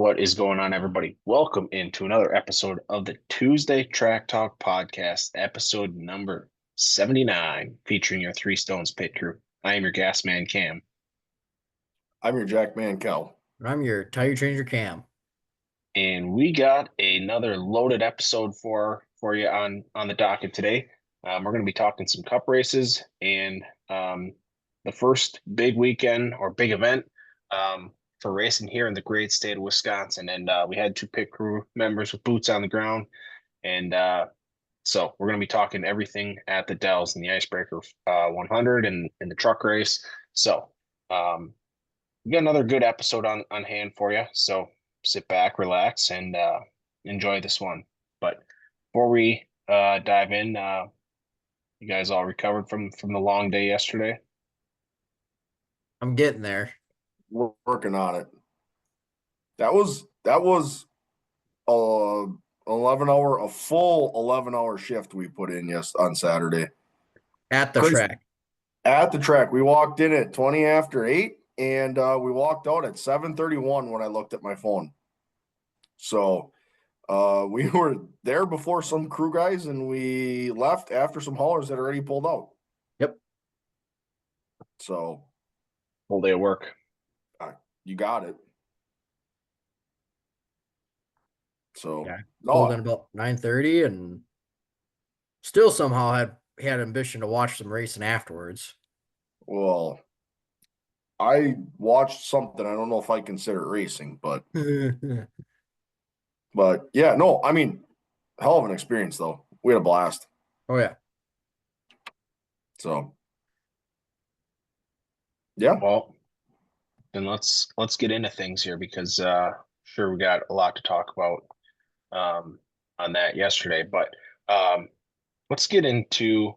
What is going on, everybody? Welcome into another episode of the Tuesday Track Talk Podcast, episode number 79, featuring your Three Stones pit crew. I am your gas man, Cam. I'm your Jack Man, Cal. I'm your tire changer, Cam. And we got another loaded episode for you on the docket today. We're going to be talking some cup races and the first big weekend or big event for racing here in the great state of Wisconsin. And we had two pit crew members with boots on the ground. And so we're going to be talking everything at the Dells and the Icebreaker 100 and the truck race. So we got another good episode on hand for you. So sit back, relax, and enjoy this one. But before we dive in, you guys all recovered from the long day yesterday? I'm getting there. We're working on it. That was a full 11-hour shift we put in on Saturday. At the Crazy. track. At the track. We walked in at 20 after 8 and we walked out at 7:31 when I looked at my phone. So we were there before some crew guys and we left after some haulers that already pulled out. Yep. So Whole day of work. you got it. So yeah, pulled in about 9:30 and still somehow had ambition to watch some racing afterwards. Well, I watched something. I don't know if I consider it racing, but yeah, no, I mean, hell of an experience though. We had a blast. Oh yeah. So yeah. Well, then let's get into things here because sure we got a lot to talk about on that yesterday, but let's get into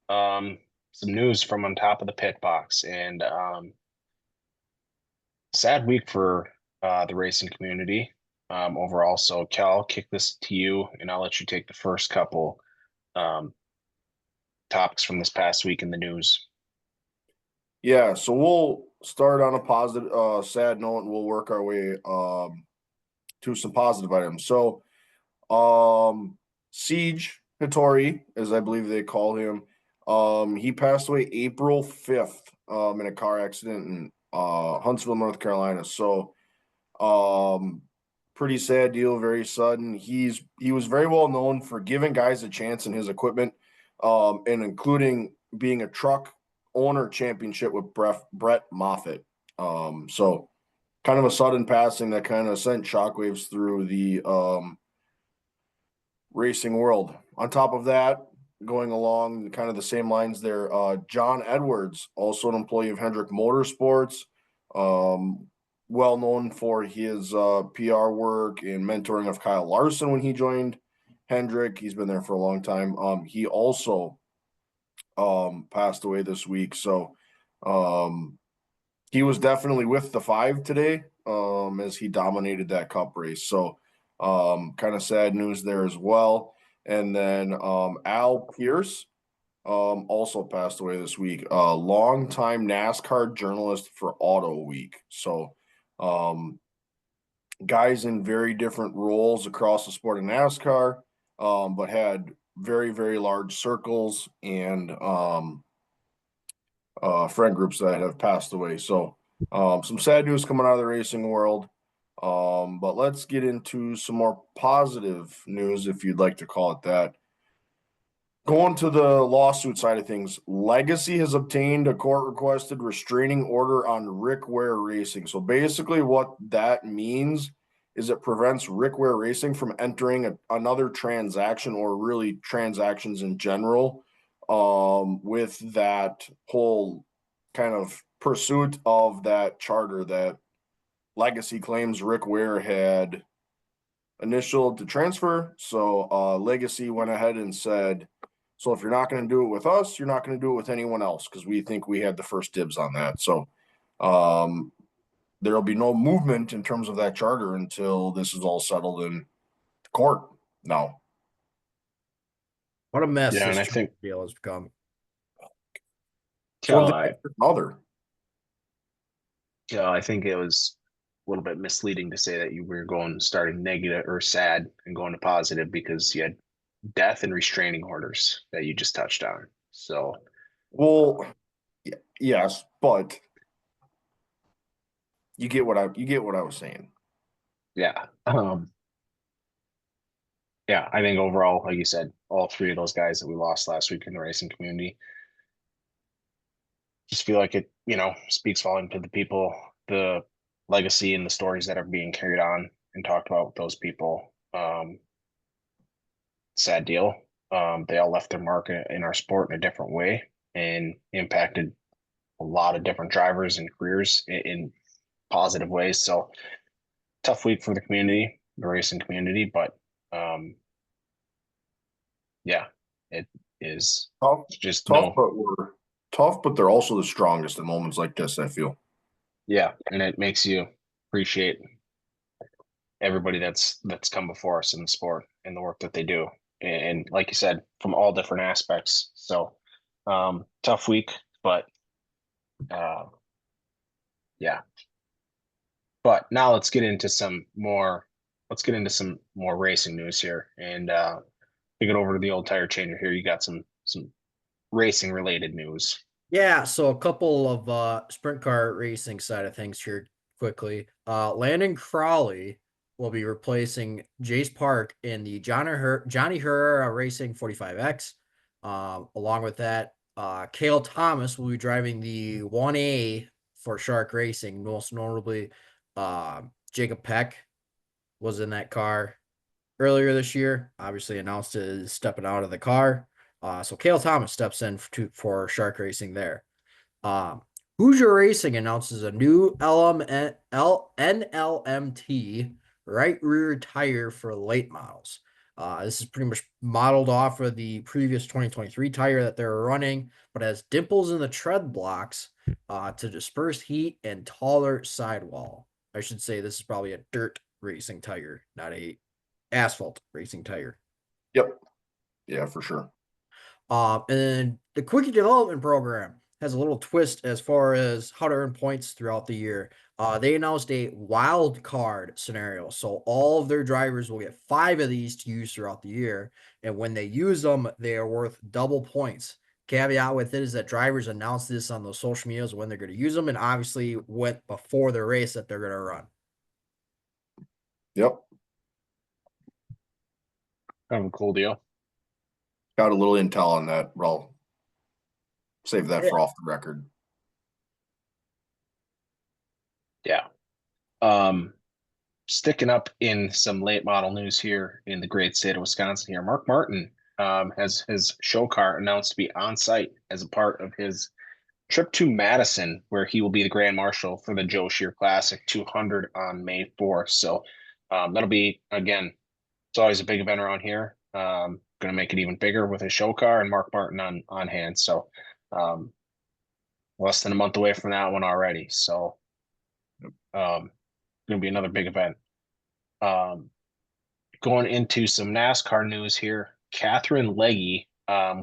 some news from on top of the pit box. And sad week for the racing community overall. So Cal, I'll kick this to you and I'll let you take the first couple topics from this past week in the news. Yeah, so we'll start on a positive sad note and we'll work our way to some positive items. So Siege Hattori, as I believe they call him, he passed away April 5th in a car accident in Huntsville, North Carolina. So pretty sad deal, very sudden. He was very well known for giving guys a chance in his equipment, and including being a truck owner championship with Brett Moffitt. So kind of a sudden passing that kind of sent shockwaves through the racing world. On top of that, going along kind of the same lines there, John Edwards, also an employee of Hendrick Motorsports, well known for his PR work and mentoring of Kyle Larson when he joined Hendrick. He's been there for a long time. He also passed away this week. So he was definitely with the 5 today as he dominated that cup race. So kind of sad news there as well. And then Al Pierce also passed away this week, a longtime NASCAR journalist for Auto Week. So guys in very different roles across the sport of NASCAR, but had very, very large circles and friend groups that have passed away. So some sad news coming out of the racing world. But let's get into some more positive news, if you'd like to call it that. Going to the lawsuit side of things, Legacy has obtained a court-requested restraining order on Rick Ware Racing. So basically what that means is it prevents Rick Ware Racing from entering another transaction, or really transactions in general, with that whole kind of pursuit of that charter that Legacy claims Rick Ware had initialed to transfer. So Legacy went ahead and said, so if you're not going to do it with us, you're not going to do it with anyone else, because we think we had the first dibs on that. So there'll be no movement in terms of that charter until this is all settled in court now. What a mess Yeah, this and I think deal has become. Cal, I think it was little bit misleading to say that you were starting negative or sad and going to positive because you had death and restraining orders that you just touched on. So, Well, yes, but you get what I was saying. yeah. Yeah, I think overall, like you said, all three of those guys that we lost last week in the racing community, just feel like it, speaks volume to the people, the legacy and the stories that are being carried on and talked about with those people. Sad deal. They all left their mark in our sport in a different way and impacted a lot of different drivers and careers in positive ways. So tough week for the community, the racing community, but yeah, it is Tough, just tough, no, but we're tough, but they're also the strongest at moments like this, I feel. yeah, and it makes you appreciate everybody that's come before us in the sport and the work that they do. And like you said, from all different aspects. So tough week, but uh yeah. But now let's get into some more racing news here and kick it over to the old tire changer here. You got some racing related news. Yeah, so a couple of sprint car racing side of things here quickly. Landon Crawley will be replacing Jace Park in the Johnny Herrera Racing 45X. Along with that, Cale Thomas will be driving the 1A for Shark Racing. Most notably, Jacob Peck was in that car earlier this year. Obviously announced his stepping out of the car. So Cale Thomas steps in for Shark Racing there. Um, Hoosier Racing announces a new NLMT right rear tire for late models. This is pretty much modeled off of the previous 2023 tire that they were running, but has dimples in the tread blocks to disperse heat and taller sidewall. I should say this is probably a dirt racing tire, not a asphalt racing tire. Yep. Yeah, for sure. And then the Quickie Development Program has a little twist as far as how to earn points throughout the year. They announced a wild card scenario. So all of their drivers will get 5 of these to use throughout the year. And when they use them, they are worth double points. Caveat with it is that drivers announce this on those social medias when they're going to use them, and obviously went before the race that they're going to run. Yep. Kind of a cool deal. Got a little intel on that. Well, save that Yeah. for off the record. Yeah. Sticking up in some late model news here in the great state of Wisconsin here, Mark Martin has his show car announced to be on site as a part of his trip to Madison, where he will be the Grand Marshal for the Joe Shear Classic 200 on May 4th. So that'll be, again, it's always a big event around here. Going to make it even bigger with his show car and Mark Martin on hand. So less than a month away from that one already. So going to be another big event. Going into some NASCAR news here, Catherine Legge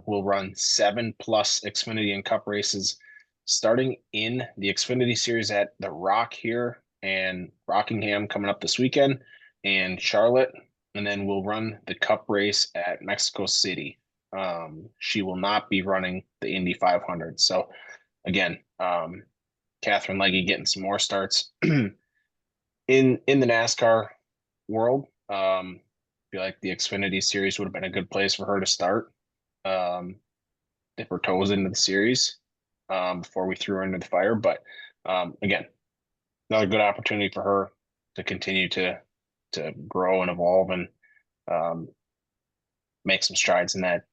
will run 7+ Xfinity and Cup races starting in the Xfinity Series at the Rock here and Rockingham coming up this weekend and Charlotte, and then we'll run the Cup race at Mexico City. She will not be running the Indy 500. So again, Catherine Legge getting some more starts in the NASCAR world. Feel like the Xfinity series would have been a good place for her to start, dip her toes into the series before we threw her into the fire. But again, another good opportunity for her to continue to grow and evolve and make some strides in that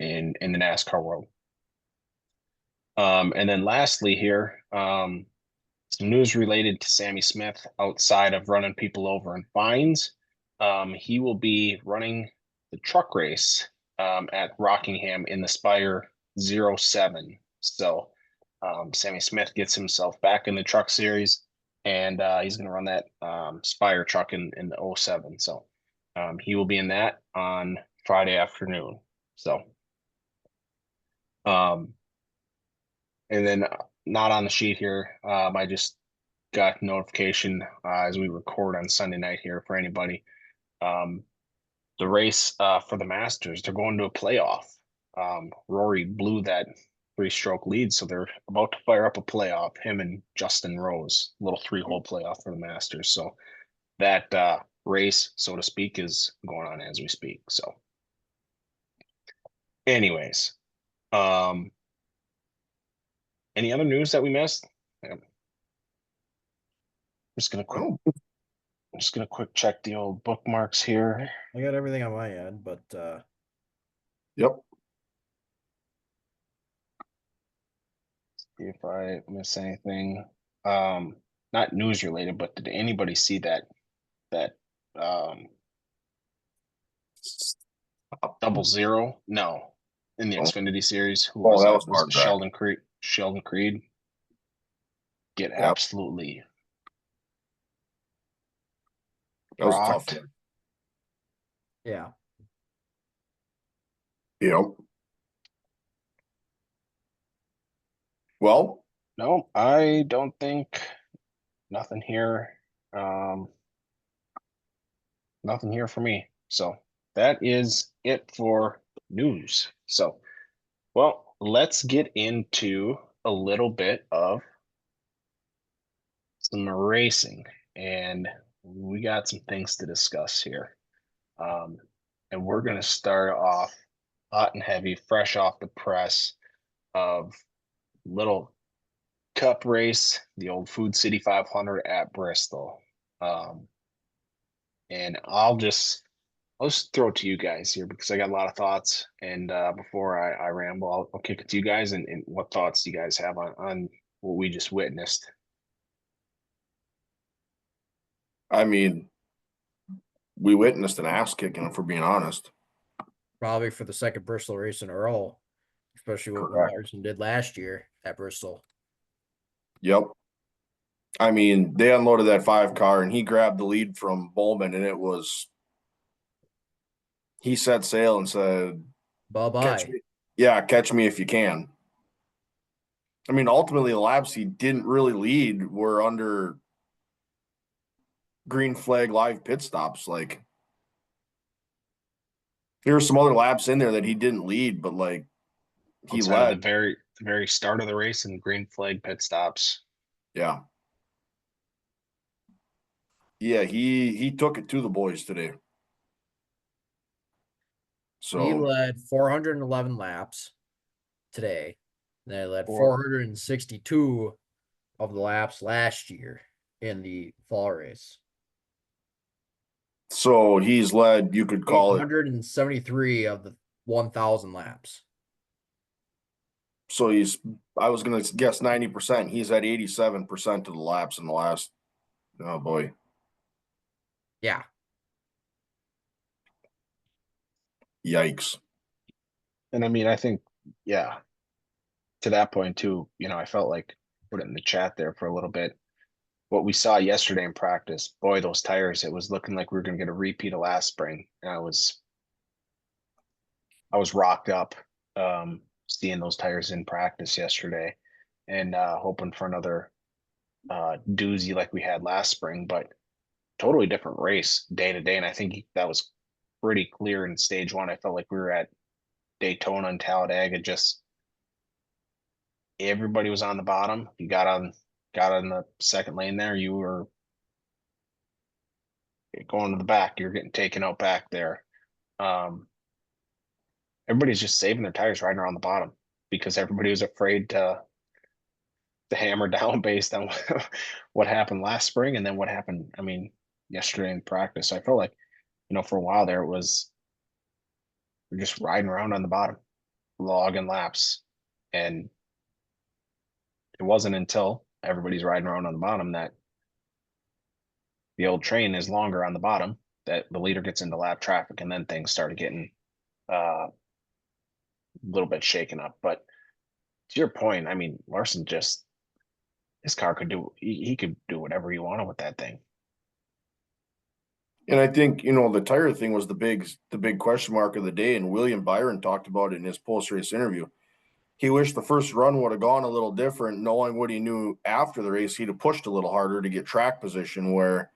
in the NASCAR world. And then lastly here, some news related to Sammy Smith outside of running people over in fines. He will be running the truck race at Rockingham in the Spire 07. So Sammy Smith gets himself back in the truck series, and he's going to run that Spire truck in the 07. So he will be in that on Friday afternoon. So, and then not on the sheet here. I just got notification as we record on Sunday night here for anybody. The race for the Masters, they're going to a playoff. Rory blew that 3-stroke lead, so they're about to fire up a playoff. Him and Justin Rose, little 3-hole playoff for the Masters. So that race, so to speak, is going on as we speak. So, anyways, any other news that we missed? I'm just gonna quick check the old bookmarks here. I got everything on my end, but Yep. See if I miss anything. Not news related, but did anybody see that um 00? No, in the Oh. Xfinity series. Who Oh, was that that? was Was Mark it Beck. Sheldon Creed? Sheldon Creed get Yep. absolutely That was a tough rocked. one. yeah. Yep. Well, No, I don't think nothing here. Nothing here for me. So that is it for news. So, well, let's get into a little bit of some racing, and we got some things to discuss here. And we're going to start off hot and heavy, fresh off the press of little cup race, the old Food City 500 at Bristol. And I'll just throw it to you guys here because I got a lot of thoughts. And before I ramble, I'll kick it to you guys. And what thoughts do you guys have on what we just witnessed? I mean, we witnessed an ass kicking, if we're being honest. Probably for the second Bristol race in a row, especially what Correct. Larson did last year at Bristol. Yep. I mean, they unloaded that 5 car and he grabbed the lead from Bowman, and he set sail and said, Bye-bye. catch me if you can. I mean, ultimately, the laps he didn't really lead were under green flag live pit stops. Like, there were some other laps in there that he didn't lead, but like he Outside of led. the very start of the race and green flag pit stops. Yeah. Yeah, he took it to the boys today. So He led 411 laps today. They led 462 of the laps last year in the fall race. So he's led, you could call it. 173 of the 1,000 laps. So I was going to guess 90%. He's at 87% of the laps in the last, oh boy. Yeah. Yikes. And I mean, I think, yeah, to that point too, I felt like put it in the chat there for a little bit. What we saw yesterday in practice, boy, those tires, it was looking like we were going to get a repeat of last spring. And I was rocked up seeing those tires in practice yesterday and hoping for another doozy like we had last spring, but totally different race day to day. And I think that was pretty clear in stage one. I felt like we were at Daytona and Talladega, just everybody was on the bottom. You got on the second lane there, you were going to the back, you're getting taken out back there. Everybody's just saving their tires riding around the bottom because everybody was afraid to hammer down based on what happened last spring and then what happened, I mean, yesterday in practice. So I felt like, for a while there, we're just riding around on the bottom, logging laps. And it wasn't until everybody's riding around on the bottom that the old train is longer on the bottom that the leader gets into lap traffic, and then things started getting a little bit shaken up. But to your point, I mean, Larson just his car could do he could do whatever he wanted with that thing. And I think, the tire thing was the big question mark of the day. And William Byron talked about it in his post-race interview. he wished the first run would have gone a little different, knowing what he knew after the race. He'd have pushed a little harder to get track position, where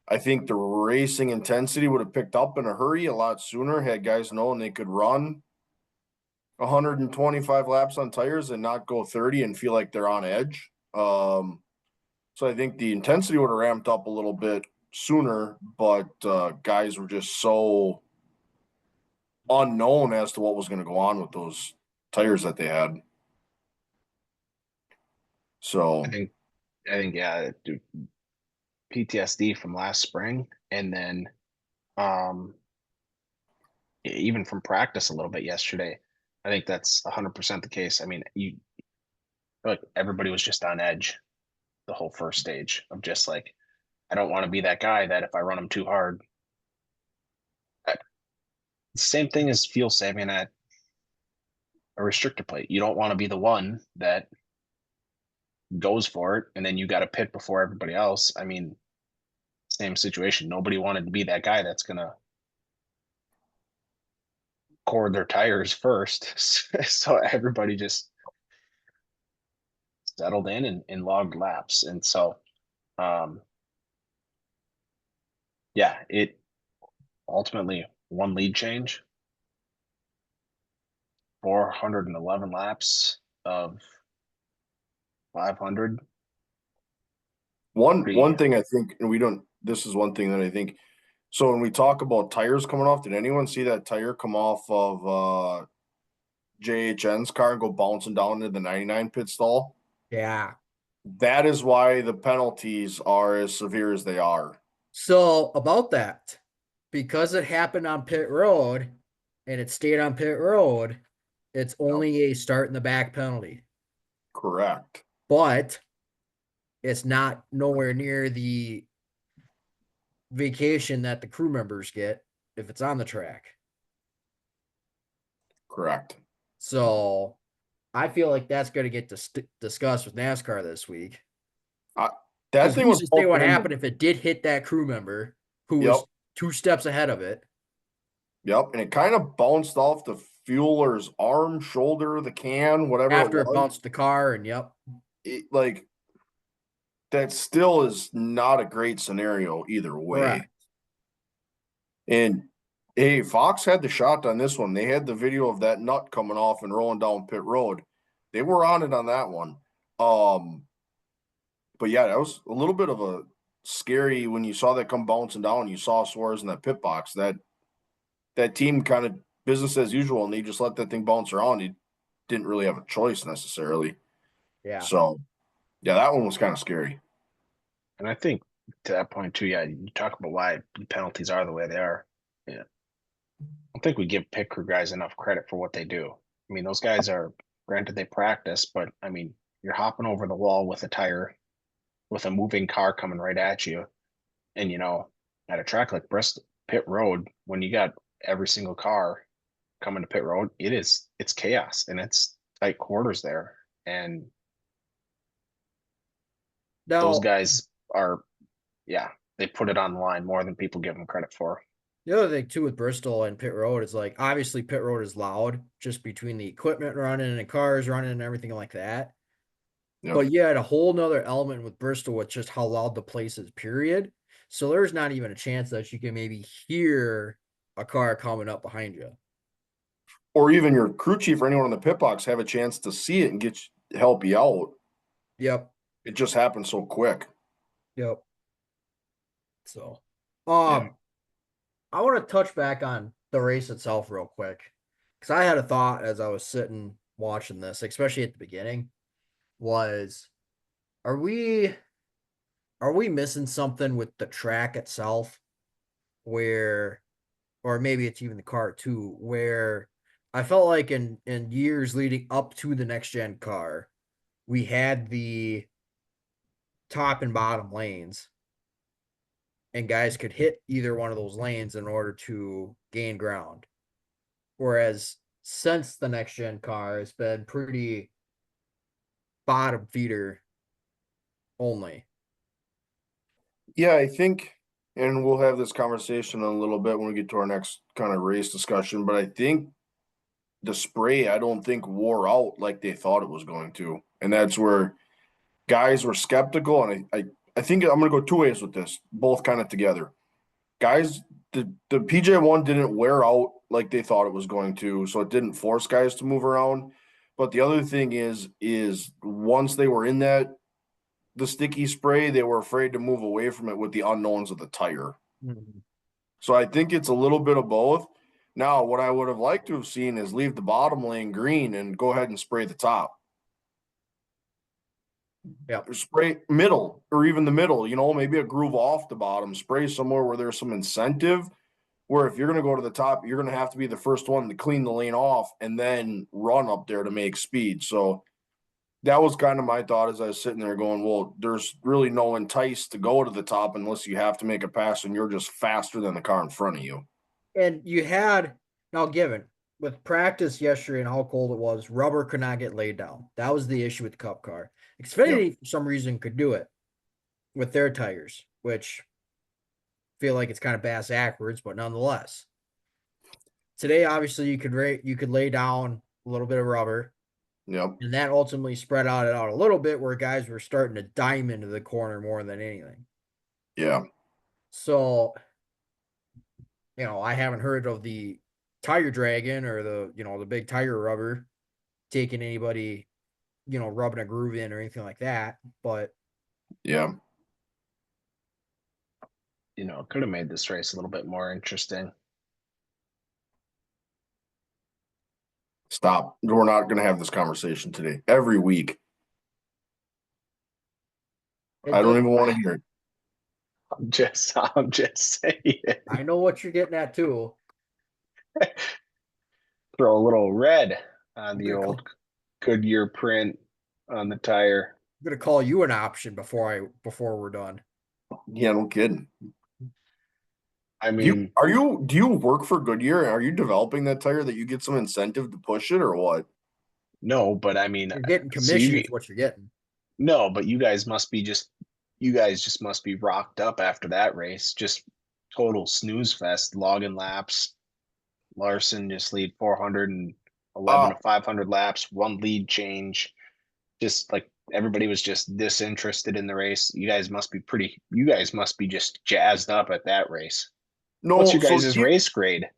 I think the racing intensity would have picked up in a hurry a lot sooner had guys known they could run 125 laps on tires and not go 30 and feel like they're on edge. So I think the intensity would have ramped up a little bit sooner, but guys were just so unknown as to what was going to go on with those tires that they had. So I think yeah, dude, PTSD from last spring, and then um even from practice a little bit yesterday. I think that's 100% the case. I mean, you like everybody was just on edge the whole first stage of just like, I don't want to be that guy that if I run them too hard. Same thing as fuel saving at a restrictor plate. You don't want to be the one that goes for it and then you got to pit before everybody else. I mean, same situation. Nobody wanted to be that guy that's going to cord their tires first. So everybody just settled in and logged laps. And so, um, yeah, it ultimately one lead change, 411 laps of 500. one thing I think, and we don't. This is one thing that I think. So when we talk about tires coming off, did anyone see that tire come off of JHN's car and go bouncing down into the 99 pit stall? Yeah. That is why the penalties are as severe as they are. So about that, because it happened on pit road and it stayed on pit road, it's only a start in the back penalty. Correct. But it's not nowhere near the vacation that the crew members get if it's on the track. Correct. So I feel like that's going to get discussed with NASCAR this week. That thing who's was to say what bumping into. happened if it did hit that crew member who Yep. was 2 steps ahead of it? Yep. And it kind of bounced off the fueler's arm, shoulder, the can, whatever After it it was. bounced the car, and yep. Like, that still is not a great scenario either way. Correct. And hey, Fox had the shot on this one. They had the video of that nut coming off and rolling down pit road. They were on it on that one. But yeah, that was a little bit of a scary when you saw that come bouncing down. You saw Suarez in that pit box. That team kind of business as usual, and they just let that thing bounce around. He didn't really have a choice necessarily. Yeah. So yeah, that one was kind of scary. And I think to that point too, yeah, you talk about why the penalties are the way they are. Yeah. I don't think we give pit crew guys enough credit for what they do. I mean, those guys are, granted they practice, but I mean, you're hopping over the wall with a tire, with a moving car coming right at you. And at a track like Bristol pit road, when you got every single car coming to pit road, it's chaos and it's tight quarters there. And those Now, guys are, yeah, they put it on the line more than people give them credit for. the other thing too with Bristol and pit road is like obviously pit road is loud just between the equipment running and cars running and everything like that. Yep. But you had a whole nother element with Bristol with just how loud the place is, period. So there's not even a chance that you can maybe hear a car coming up behind you. Or even your crew chief or anyone in the pit box have a chance to see it and help you out. Yep. It just happened so quick. Yep. So, Yeah. I want to touch back on the race itself real quick because I had a thought as I was sitting watching this, especially at the beginning, was are we missing something with the track itself where, or maybe it's even the car too, where I felt like in years leading up to the next gen car, we had the top and bottom lanes and guys could hit either one of those lanes in order to gain ground. Whereas since the next gen car has been pretty bottom feeder only. Yeah, I think, and we'll have this conversation in a little bit when we get to our next kind of race discussion, but I think the spray, I don't think wore out like they thought it was going to. And that's where guys were skeptical. And I think I'm going to go two ways with this, both kind of together. Guys, the PJ1 didn't wear out like they thought it was going to, so it didn't force guys to move around. But the other thing is once they were in the sticky spray, they were afraid to move away from it with the unknowns of the tire. Mhm. So I think it's a little bit of both. Now, what I would have liked to have seen is leave the bottom lane green and go ahead and spray the top. Yeah. Or spray middle or even the middle, maybe a groove off the bottom, spray somewhere where there's some incentive. Where if you're going to go to the top, you're going to have to be the first one to clean the lane off and then run up there to make speed. So that was kind of my thought as I was sitting there going, well, there's really no entice to go to the top unless you have to make a pass and you're just faster than the car in front of you. And you had, now given with practice yesterday and how cold it was, rubber could not get laid down. That was the issue with the Cup car. Xfinity, Yep. for some reason, could do it with their tires, which feel like it's kind of bass backwards, but nonetheless. Today, obviously, you could lay down a little bit of rubber, Yep. and that ultimately spread out a little bit where guys were starting to dime into the corner more than anything. Yeah. So, I haven't heard of the tire dragon or the big tire rubber taking anybody, rubbing a groove in or anything like that. But Yeah. It could have made this race a little bit more interesting. Stop. We're not going to have this conversation today. Every week. I don't even want to hear it. I'm just saying. I know what you're getting at too. Throw a little red on the I'm old Goodyear print on the tire. gonna call you an option before we're done. Yeah, no kidding. I Do mean, you work for Goodyear? Are you developing that tire that you get some incentive to push it or what? no, but I mean, You're getting so commission is what you're getting. no, but you guys just must be rocked up after that race. Just total snooze fest, logging laps. Larson just lead 411 Uh, to 500 laps, one lead change. Just like everybody was just disinterested in the race. You guys must be just jazzed up at that race. What's no, your so guys' race grade?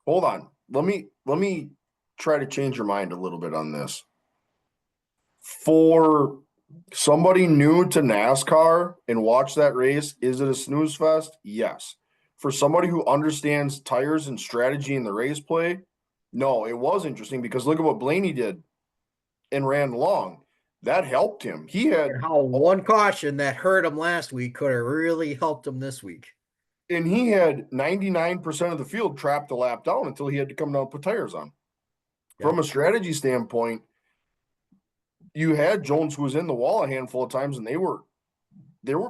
hold on. Let me try to change your mind a little bit on this. For somebody new to NASCAR and watch that race, is it a snooze fest? Yes. For somebody who understands tires and strategy in the race play, no, it was interesting because look at what Blaney did and ran long. That helped him. And how one caution that hurt him last week could have really helped him this week. And he had 99% of the field trapped a lap down until he had to come down and put tires on. Yep. From a strategy standpoint, you had Jones who was in the wall a handful of times and they were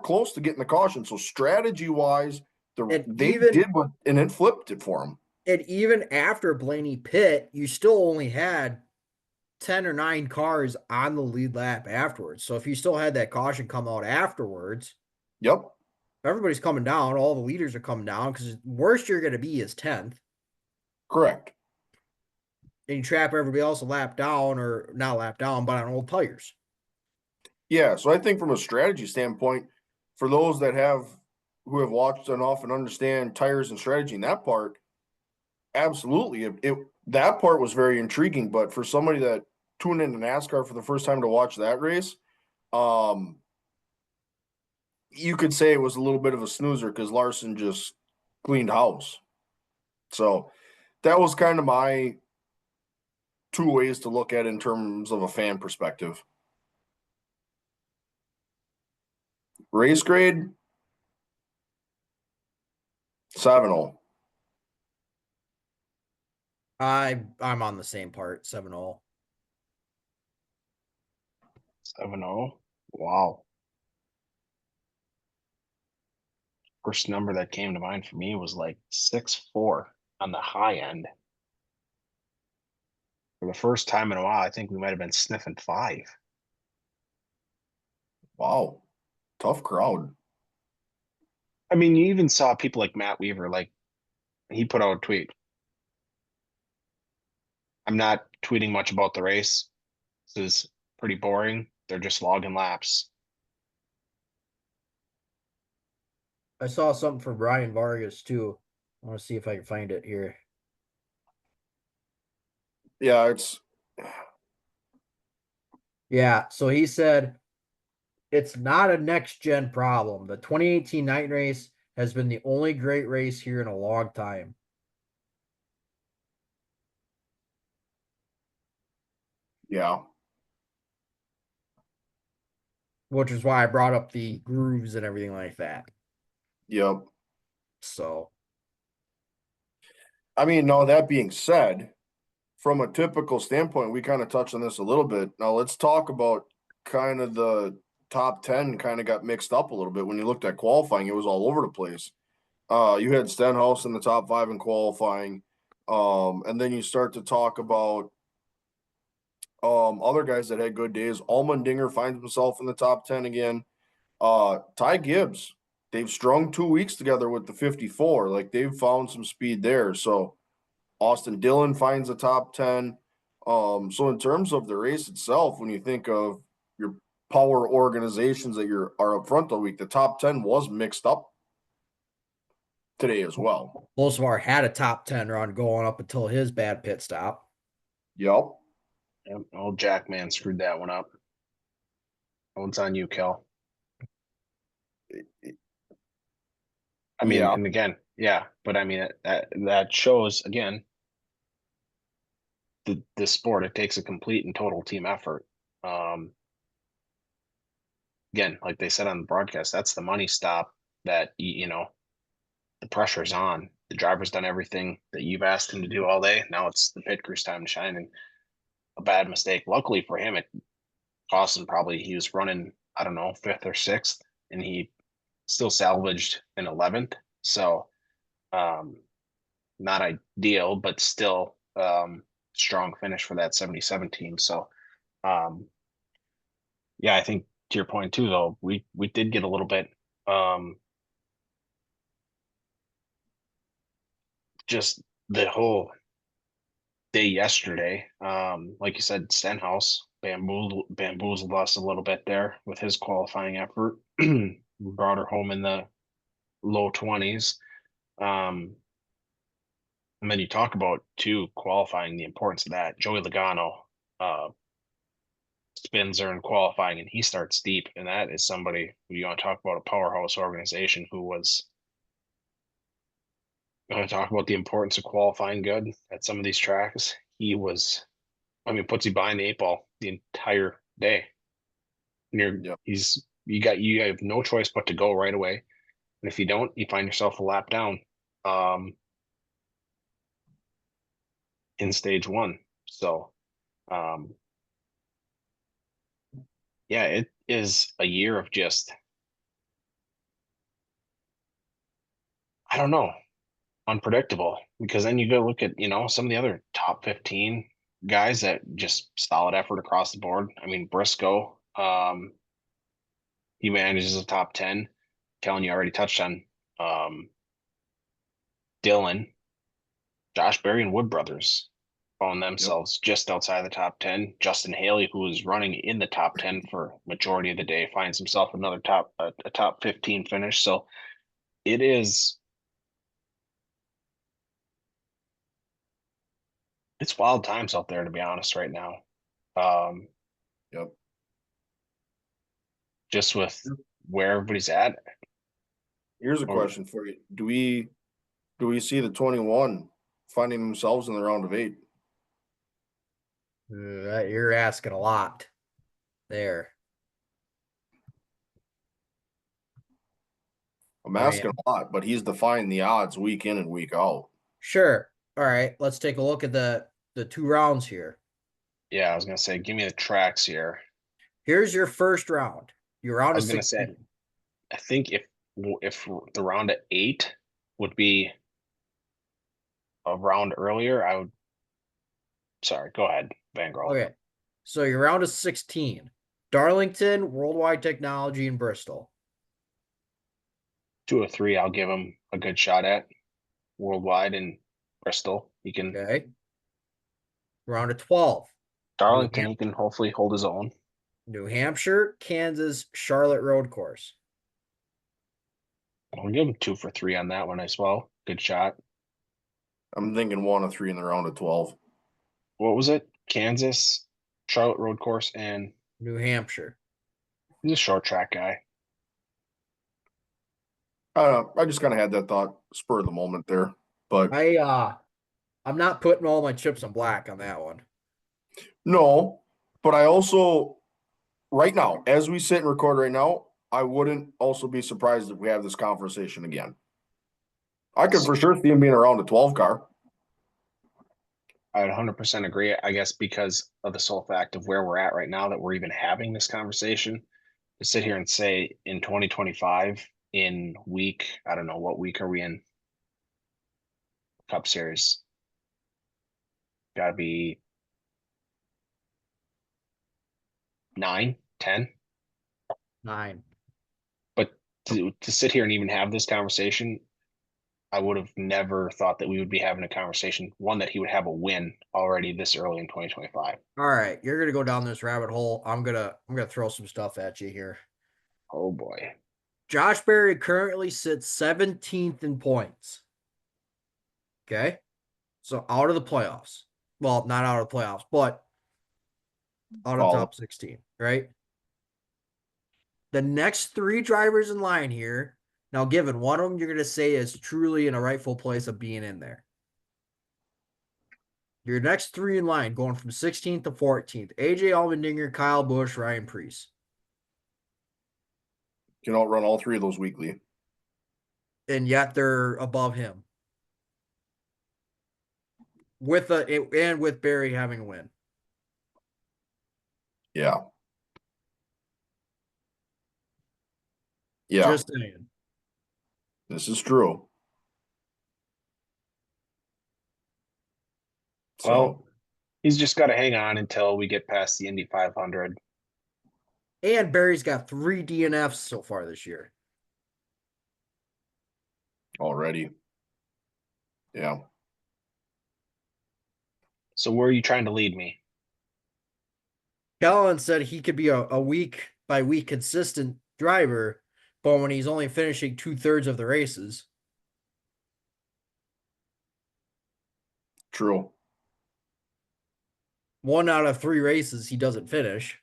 close to getting the caution. So strategy wise, they did what and it flipped it for them. And even after Blaney pit, you still only had 10 or 9 cars on the lead lap afterwards. So if you still had that caution come out afterwards, Yep. everybody's coming down. All the leaders are coming down because worst you're going to be is 10th. Correct. And you trap everybody else a lap down, or not a lap down, but on old tires. Yeah. So I think from a strategy standpoint, for those who have watched enough and understand tires and strategy in that part, absolutely. That part was very intriguing. But for somebody that tuned into NASCAR for the first time to watch that race, you could say it was a little bit of a snoozer because Larson just cleaned house. So that was kind of my two ways to look at it in terms of a fan perspective. Race grade 7-0. I'm on the same part, 7-0. 7-0. Wow. First number that came to mind for me was like 6-4 on the high end. For the first time in a while, I think we might have been sniffing 5. Wow. Tough crowd. I mean, you even saw people like Matt Weaver, like he put out a tweet. I'm not tweeting much about the race. This is pretty boring. They're just logging laps. I saw something for Brian Vargas too. I want to see if I can find it here. Yeah, it's Yeah, so he said it's not a next gen problem. The 2018 night race has been the only great race here in a long time. yeah, Which is why I brought up the grooves and everything like that. yep. So, I mean, now that being said, from a typical standpoint, we kind of touched on this a little bit. Now let's talk about kind of the top 10 kind of got mixed up a little bit. When you looked at qualifying, it was all over the place. You had Stenhouse in the top 5 in qualifying. And then you start to talk about other guys that had good days. Allmendinger finds himself in the top 10 again. Ty Gibbs, they've strung 2 weeks together with the 54. Like they've found some speed there. So Austin Dillon finds a top 10. So in terms of the race itself, when you think of your power organizations that are up front the week, the top 10 was mixed up today as well. Bolsvar had a top 10 run going up until his bad pit stop. Yep. Yep, old Jackman screwed that one up. That one's on you, Kel. I mean, Yeah. and again, yeah, but I mean that shows again the sport. It takes a complete and total team effort. Um, Again, like they said on the broadcast, that's the money stop that you know the pressure's on. The driver's done everything that you've asked him to do all day. Now it's the pit crew's time to shine. And a bad mistake. Luckily for him, it cost him probably he was running, I don't know, fifth or sixth, and he still salvaged an 11th. So not ideal, but still strong finish for that 77 team. So um yeah, I think to your point too, though, we did get a little bit um just the whole day yesterday. Like you said, Stenhouse bamboozled us a little bit there with his qualifying effort. Brought her home in the low 20s. Um, and then you talk about too qualifying, the importance of that. Joey Logano uh, spins her in qualifying, and he starts deep, and that is somebody who you want to talk about a powerhouse organization who was going to talk about the importance of qualifying good at some of these tracks. He was, I mean, puts you behind the eight ball the entire day. And Yep. you have no choice but to go right away. And if you don't, you find yourself a lap down um, in stage one. So um, yeah, it is a year of just I don't know, unpredictable. Because then you go look at some of the other top 15 guys that just solid effort across the board. I mean, Briscoe, he manages a top 10. Kellen, you already touched on um, Dylan, Josh Berry, and Wood Brothers found Yep. themselves just outside the top 10. Justin Haley, who was running in the top 10 for majority of the day, finds himself another a top 15 finish. So it is it's wild times out there, to be honest, right now. Um, Yep. just with where everybody's at. Here's a Or question for you. Do we see the 21 finding themselves in the round of 8? You're asking a lot there. I'm I mean, asking a lot, but he's defying the odds week in and week out. sure. All right, let's take a look at the two rounds here. yeah, I was gonna say, give me the tracks here. Here's your first round. Your round I was of gonna say, 16. I think if the round of 8 would be a round earlier, I would. Sorry, go ahead, Van Girl. Okay. So your round is 16. Darlington, Worldwide Technology, and Bristol. 2 or 3, I'll give him a good shot at worldwide in Bristol. He can. Okay. Round of 12. Darlington, he can hopefully hold his own. New Hampshire, Kansas, Charlotte Road Course. I'll give him 2 for 3 on that one as well. Good shot. I'm thinking 1 of 3 in the round of 12. What was it? Kansas, Charlotte Road Course, and New Hampshire. he's a short track guy. I just kind of had that thought, spur of the moment there, but I'm not putting all my chips in black on that one. no. But I also, right now, as we sit and record right now, I wouldn't also be surprised if we have this conversation again. I could for sure see him being around a 12 car. I would 100% agree. I guess because of the sole fact of where we're at right now that we're even having this conversation. To sit here and say in 2025 in week, I don't know what week are we in? Cup Series. Got to be 9, 10. 9. But to sit here and even have this conversation, I would have never thought that we would be having a conversation, one that he would have a win already this early in 2025. All right, you're gonna go down this rabbit hole. I'm gonna throw some stuff at you here. Oh boy. Josh Berry currently sits 17th in points. Okay. So out of the playoffs. Well, not out of the playoffs, but out of the top 16, right? The next 3 drivers in line here. Now, given one of them you're going to say is truly in a rightful place of being in there. Your next 3 in line going from 16th to 14th. AJ Allmendinger, Kyle Busch, Ryan Preece. Can outrun all 3 of those weekly. And yet they're above him. With Barry having a win. Yeah. Yeah. Just saying. This is true. Well, he's just got to hang on until we get past the Indy 500. And Barry's got 3 DNFs so far this year. Already. Yeah. So where are you trying to lead me? Kellen said he could be a week by week consistent driver, but when he's only finishing 2/3 of the races. True. 1 out of 3 races he doesn't finish.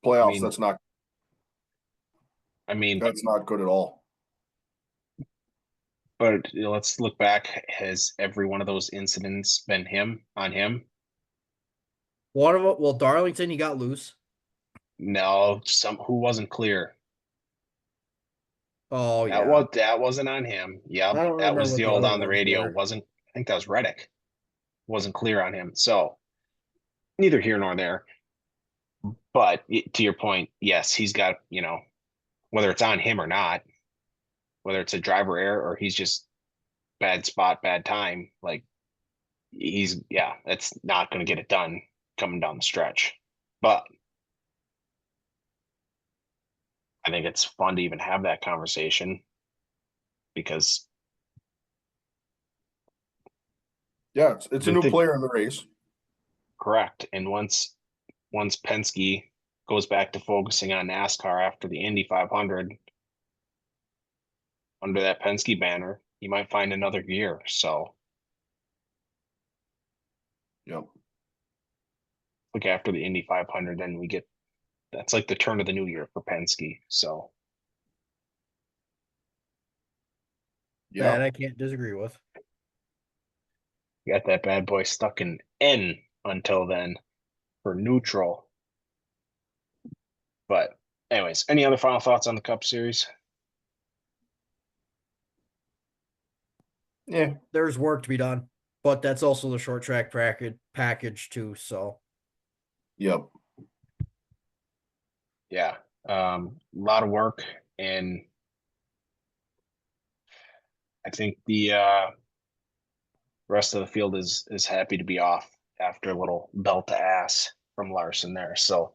Playoffs, that's not good at all. But let's look back. Has every one of those incidents been on him? One of them, well, Darlington, he got loose. No, who wasn't clear. Oh, yeah. That wasn't on him. Yep, that was the old on the radio. I think that was Reddick. Wasn't clear on him. So neither here nor there. But to your point, yes, he's got, whether it's on him or not, whether it's a driver error or he's just bad spot, bad time, like that's not going to get it done coming down the stretch. But I think it's fun to even have that conversation because it's a new player in the race. Correct. And once Penske goes back to focusing on NASCAR after the Indy 500 under that Penske banner, you might find another gear. So yep. Look after the Indy 500, then that's like the turn of the new year for Penske. So yeah, that I can't disagree with. You got that bad boy stuck in N until then for neutral. But anyways, any other final thoughts on the Cup Series? Yeah. There's work to be done, but that's also the short track package too. So. Yep. Yeah. A lot of work, and I think the rest of the field is happy to be off after a little belt to ass from Larson there. So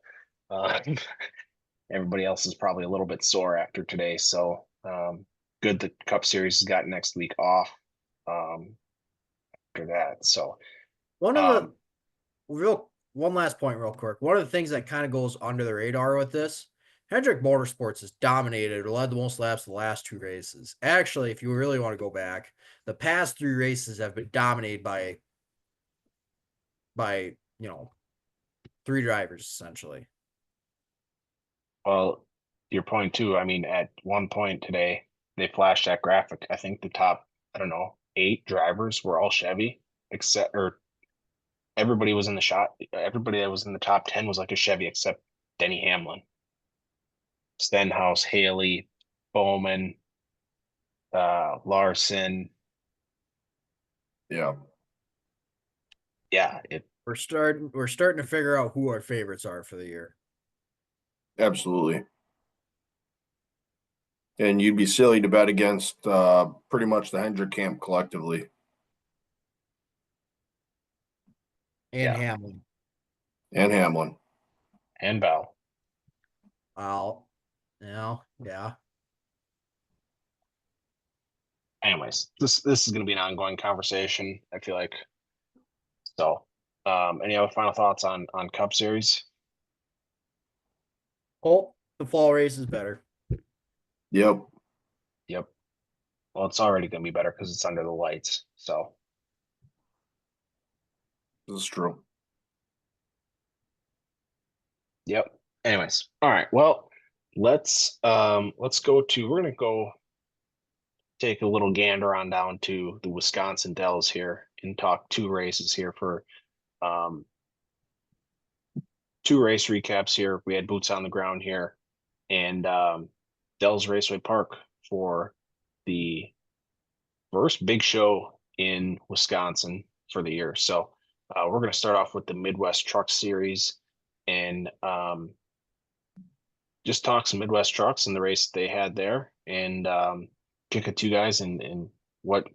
everybody else is probably a little bit sore after today. So good the Cup Series has got next week off after that. So One of Um, the one last point, real quick. One of the things that kind of goes under the radar with this, Hendrick Motorsports has dominated or led the most laps the last 2 races. Actually, if you really want to go back, the past 3 races have been dominated by 3 drivers essentially. well, your point too. I mean, at one point today, they flashed that graphic. I think the top, I don't know, 8 drivers were all Chevy, except or everybody was in the shot. Everybody that was in the top 10 was like a Chevy, except Denny Hamlin, Stenhouse, Haley, Bowman, Larson. Yeah, Yeah, We're starting to figure out who our favorites are for the year. absolutely. And you'd be silly to bet against pretty much the Hendrick camp collectively. And yeah, Hamlin. And Hamlin. and Bell. Yeah. Anyways, this is going to be an ongoing conversation. I feel like. So, any other final thoughts on Cup Series? Oh, the fall race is better. Yep, Yep. Well, it's already going to be better because it's under the lights. So, this is true. yep. Anyways, all right. Well, let's go to. We're going to go take a little gander on down to the Wisconsin Dells here and talk 2 races here for um 2 race recaps here. We had boots on the ground here and Dells Raceway Park for the first big show in Wisconsin for the year. So we're going to start off with the Midwest Truck Series and just talk some Midwest trucks and the race they had there and kick it to you guys and what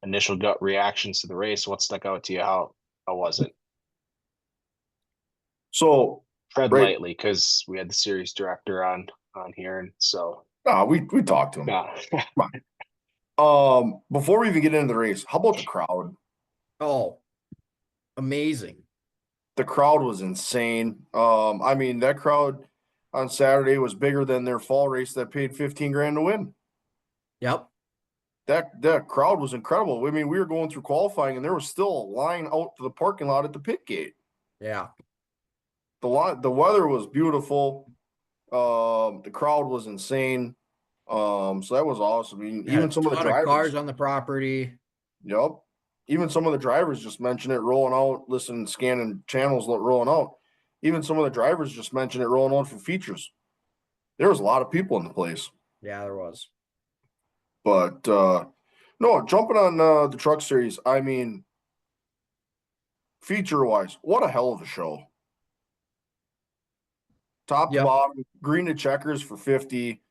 initial gut reactions to the race. What stuck out to you? How was it? So, Tread right, lightly because we had the series director on here, and so we talked to him. yeah. Come on. Before we even get into the race, how about the crowd? Oh, amazing. The crowd was insane. I mean, that crowd on Saturday was bigger than their fall race that paid 15 grand to win. Yep. That crowd was incredible. I mean, we were going through qualifying and there was still a line out to the parking lot at the pit gate. Yeah. The weather was beautiful. The crowd was insane. So that was awesome. I mean, Had a even some of the ton of drivers. cars on the property. Yep. Even some of the drivers just mentioned it rolling out, listening, scanning channels rolling out. Even some of the drivers just mentioned it rolling out for features. There was a lot of people in the place. Yeah, there was. But no, jumping on the truck series, I mean, feature wise, what a hell of a show. Top to Yep. bottom, green to checkers for 50.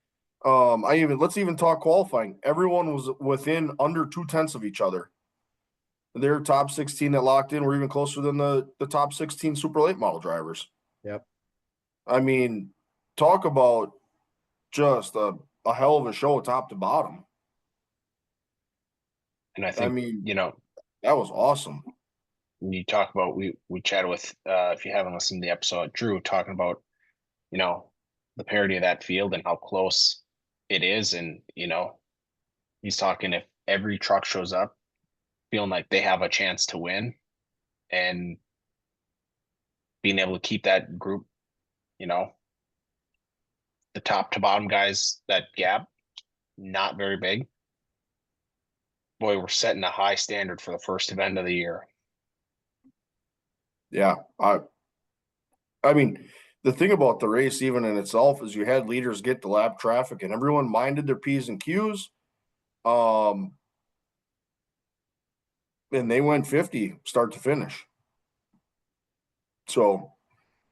Let's even talk qualifying. Everyone was within under 2/10 of each other. Their top 16 that locked in were even closer than the top 16 super late model drivers. Yep. I mean, talk about just a hell of a show top to bottom. And I I think mean, that was awesome. you talk about we chatted with if you haven't listened to the episode, Drew talking about the parity of that field and how close it is, and he's talking if every truck shows up feeling like they have a chance to win and being able to keep that group, you know, the top to bottom guys, that gap not very big. Boy, we're setting a high standard for the first event of the year. Yeah, I mean, the thing about the race, even in itself, is you had leaders get the lap traffic, and everyone minded their p's and q's. And they went 50 start to finish. So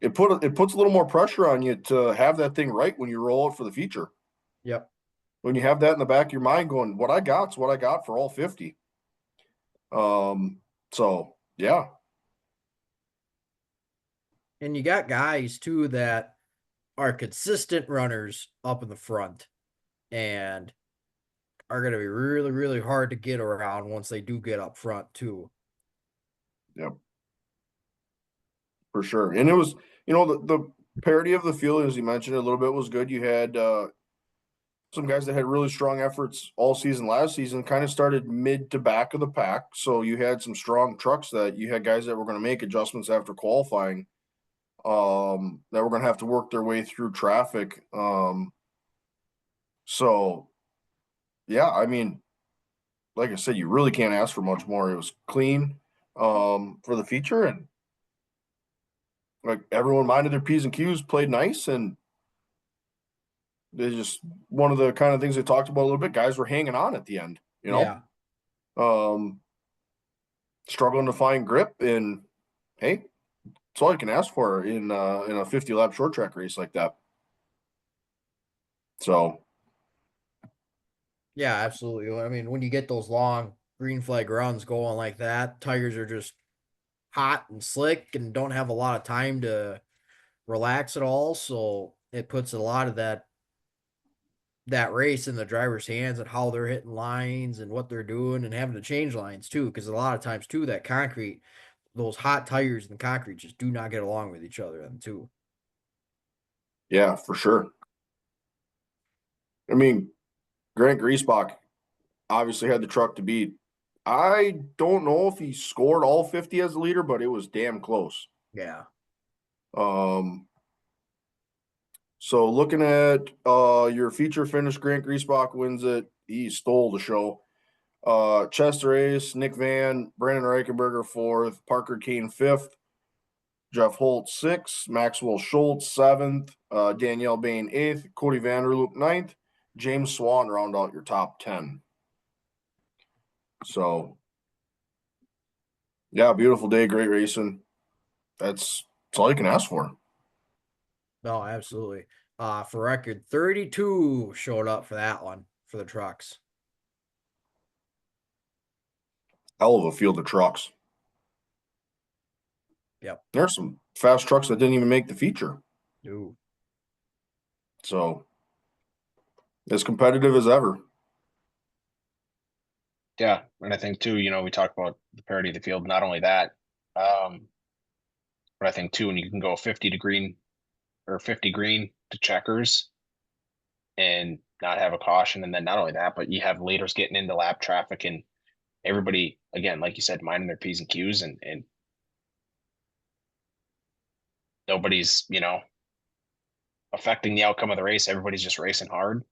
it puts a little more pressure on you to have that thing right when you roll it for the feature. Yep. When you have that in the back of your mind, going, "What I got's what I got for all 50." So yeah, And you got guys too that are consistent runners up in the front and are going to be really, really hard to get around once they do get up front too. Yep. For sure. And it was, the parity of the field, as you mentioned, a little bit was good. You had some guys that had really strong efforts all season last season, kind of started mid to back of the pack. So you had some strong trucks that you had guys that were going to make adjustments after qualifying, that were going to have to work their way through traffic. So yeah, I mean, like I said, you really can't ask for much more. It was clean for the feature, and like everyone minded their P's and Q's, played nice, and they just one of the kind of things they talked about a little bit. Guys were hanging on at the end, Yeah. um, struggling to find grip, and hey, that's all you can ask for in a 50 lap short track race like that. So Yeah, absolutely. I mean, when you get those long green flag runs going like that, tires are just hot and slick and don't have a lot of time to relax at all. So it puts a lot of that race in the driver's hands and how they're hitting lines and what they're doing and having to change lines too. Because a lot of times too, that concrete, those hot tires and concrete just do not get along with each other. And too, yeah, for sure. I mean, Grant Griesbach obviously had the truck to beat. I don't know if he scored all 50 as a leader, but it was damn close. yeah, Um, so looking at your feature finish, Grant Griesbach wins it. He stole the show. Chester Ace, Nick Van, Brandon Reichenberger fourth, Parker Kane fifth, Jeff Holt sixth, Maxwell Schultz seventh, Danielle Bain eighth, Cody Vanderloop ninth, James Swan round out your top 10. So yeah, beautiful day, great racing. That's all you can ask for. no, absolutely. For record, 32 showed up for that one for the trucks. Hell of a field of trucks. Yep. There's some fast trucks that didn't even make the feature. Ooh. So as competitive as ever. Yeah, and I think too, we talked about the parity of the field. Not only that, but I think too, when you can go 50 to green or 50 green to checkers and not have a caution, and then not only that, but you have leaders getting into lap traffic and everybody again, like you said, minding their P's and Q's, and nobody's affecting the outcome of the race. Everybody's just racing hard.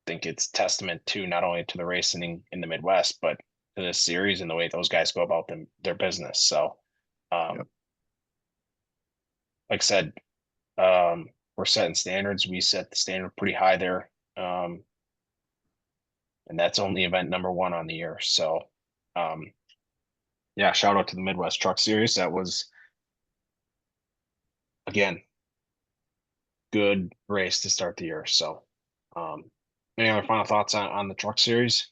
Think it's testament to not only to the racing in the Midwest, but to this series and the way those guys go about their business. So, Yep. like I said, we're setting standards. We set the standard pretty high there. And that's only event number 1 on the year. So, yeah, shout out to the Midwest Truck Series. That was, again, good race to start the year. So, any other final thoughts on the Truck Series?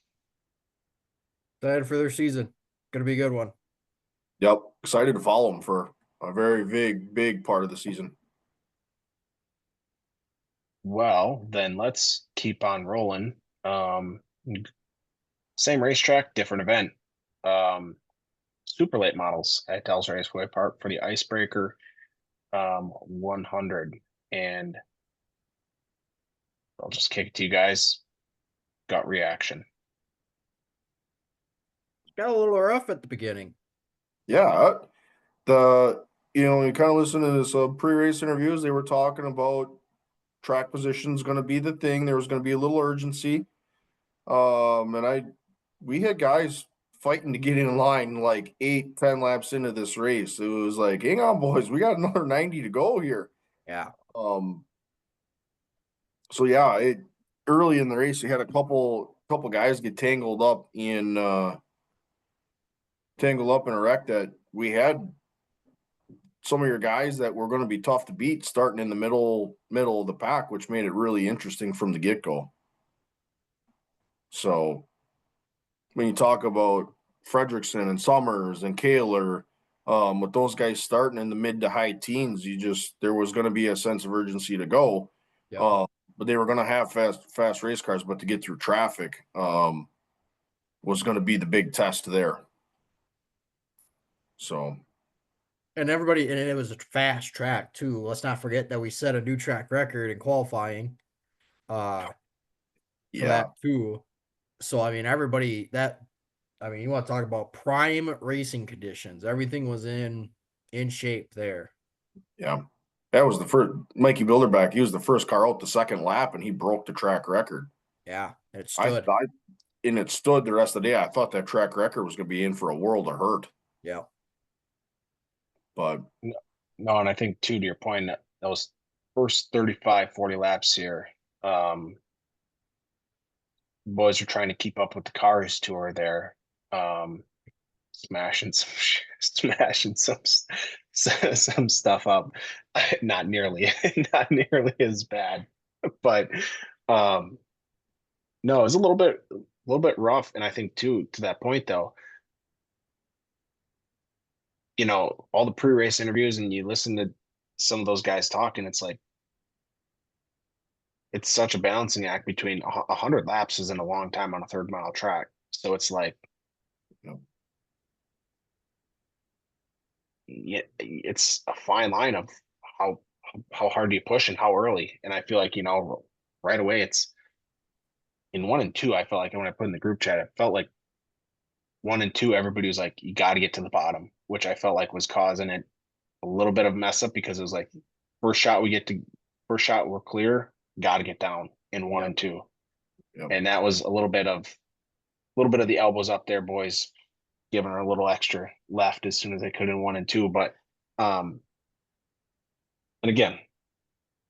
Excited for their season. Gonna be a good one. Yep. Excited to follow them for a very big part of the season. Well, then let's keep on rolling. Same racetrack, different event. Super late models at Dells Raceway Park for the Icebreaker 100. And I'll just kick it to you guys. Gut reaction. Got a little rough at the beginning. Yeah. You kind of listen to this pre-race interviews. They were talking about track positions going to be the thing. There was going to be a little urgency. And we had guys fighting to get in line like 8-10 laps into this race. It was like, hang on, boys, we got another 90 to go here. Yeah. So yeah, early in the race, you had a couple guys get tangled up in a wreck that we had some of your guys that were going to be tough to beat starting in the middle of the pack, which made it really interesting from the get-go. So when you talk about Fredrickson and Summers and Kaler, with those guys starting in the mid to high teens, there was going to be a sense of urgency to go. Yep. But they were going to have fast race cars, but to get through traffic was going to be the big test there. So, And everybody, and it was a fast track too. Let's not forget that we set a new track record in qualifying for yeah, that too. So I mean, everybody that I mean, you want to talk about prime racing conditions. Everything was in shape there. yeah. That was the first Mikey Bilderback. He was the first car out the second lap, and he broke the track record. Yeah, it I, stood. I and it stood the rest of the day. I thought that track record was going to be in for a world of hurt, Yeah. but No, and I think too, to your point, those first 35, 40 laps here, boys are trying to keep up with the cars who are there, um, smashing some, smashing some stuff up. Not nearly, not nearly as bad, but um, no, it was a little bit rough. And I think too, to that point though, all the pre-race interviews and you listen to some of those guys talking, it's like it's such a balancing act between 100 laps isn't a long time on a 3rd mile track. So it's like, you know, yeah, it's a fine line of how how hard do you push and how early. And I feel like, right away it's in 1 and 2. I felt like when I put in the group chat, it felt like 1 and 2, everybody was like, you got to get to the bottom, which I felt like was causing it a little bit of mess up because it was like first shot we get to first shot we're clear, got to get down in one yeah, and two. yeah, And that was a little bit of the elbows up there, boys, giving her a little extra left as soon as they could in 1 and 2. But and again,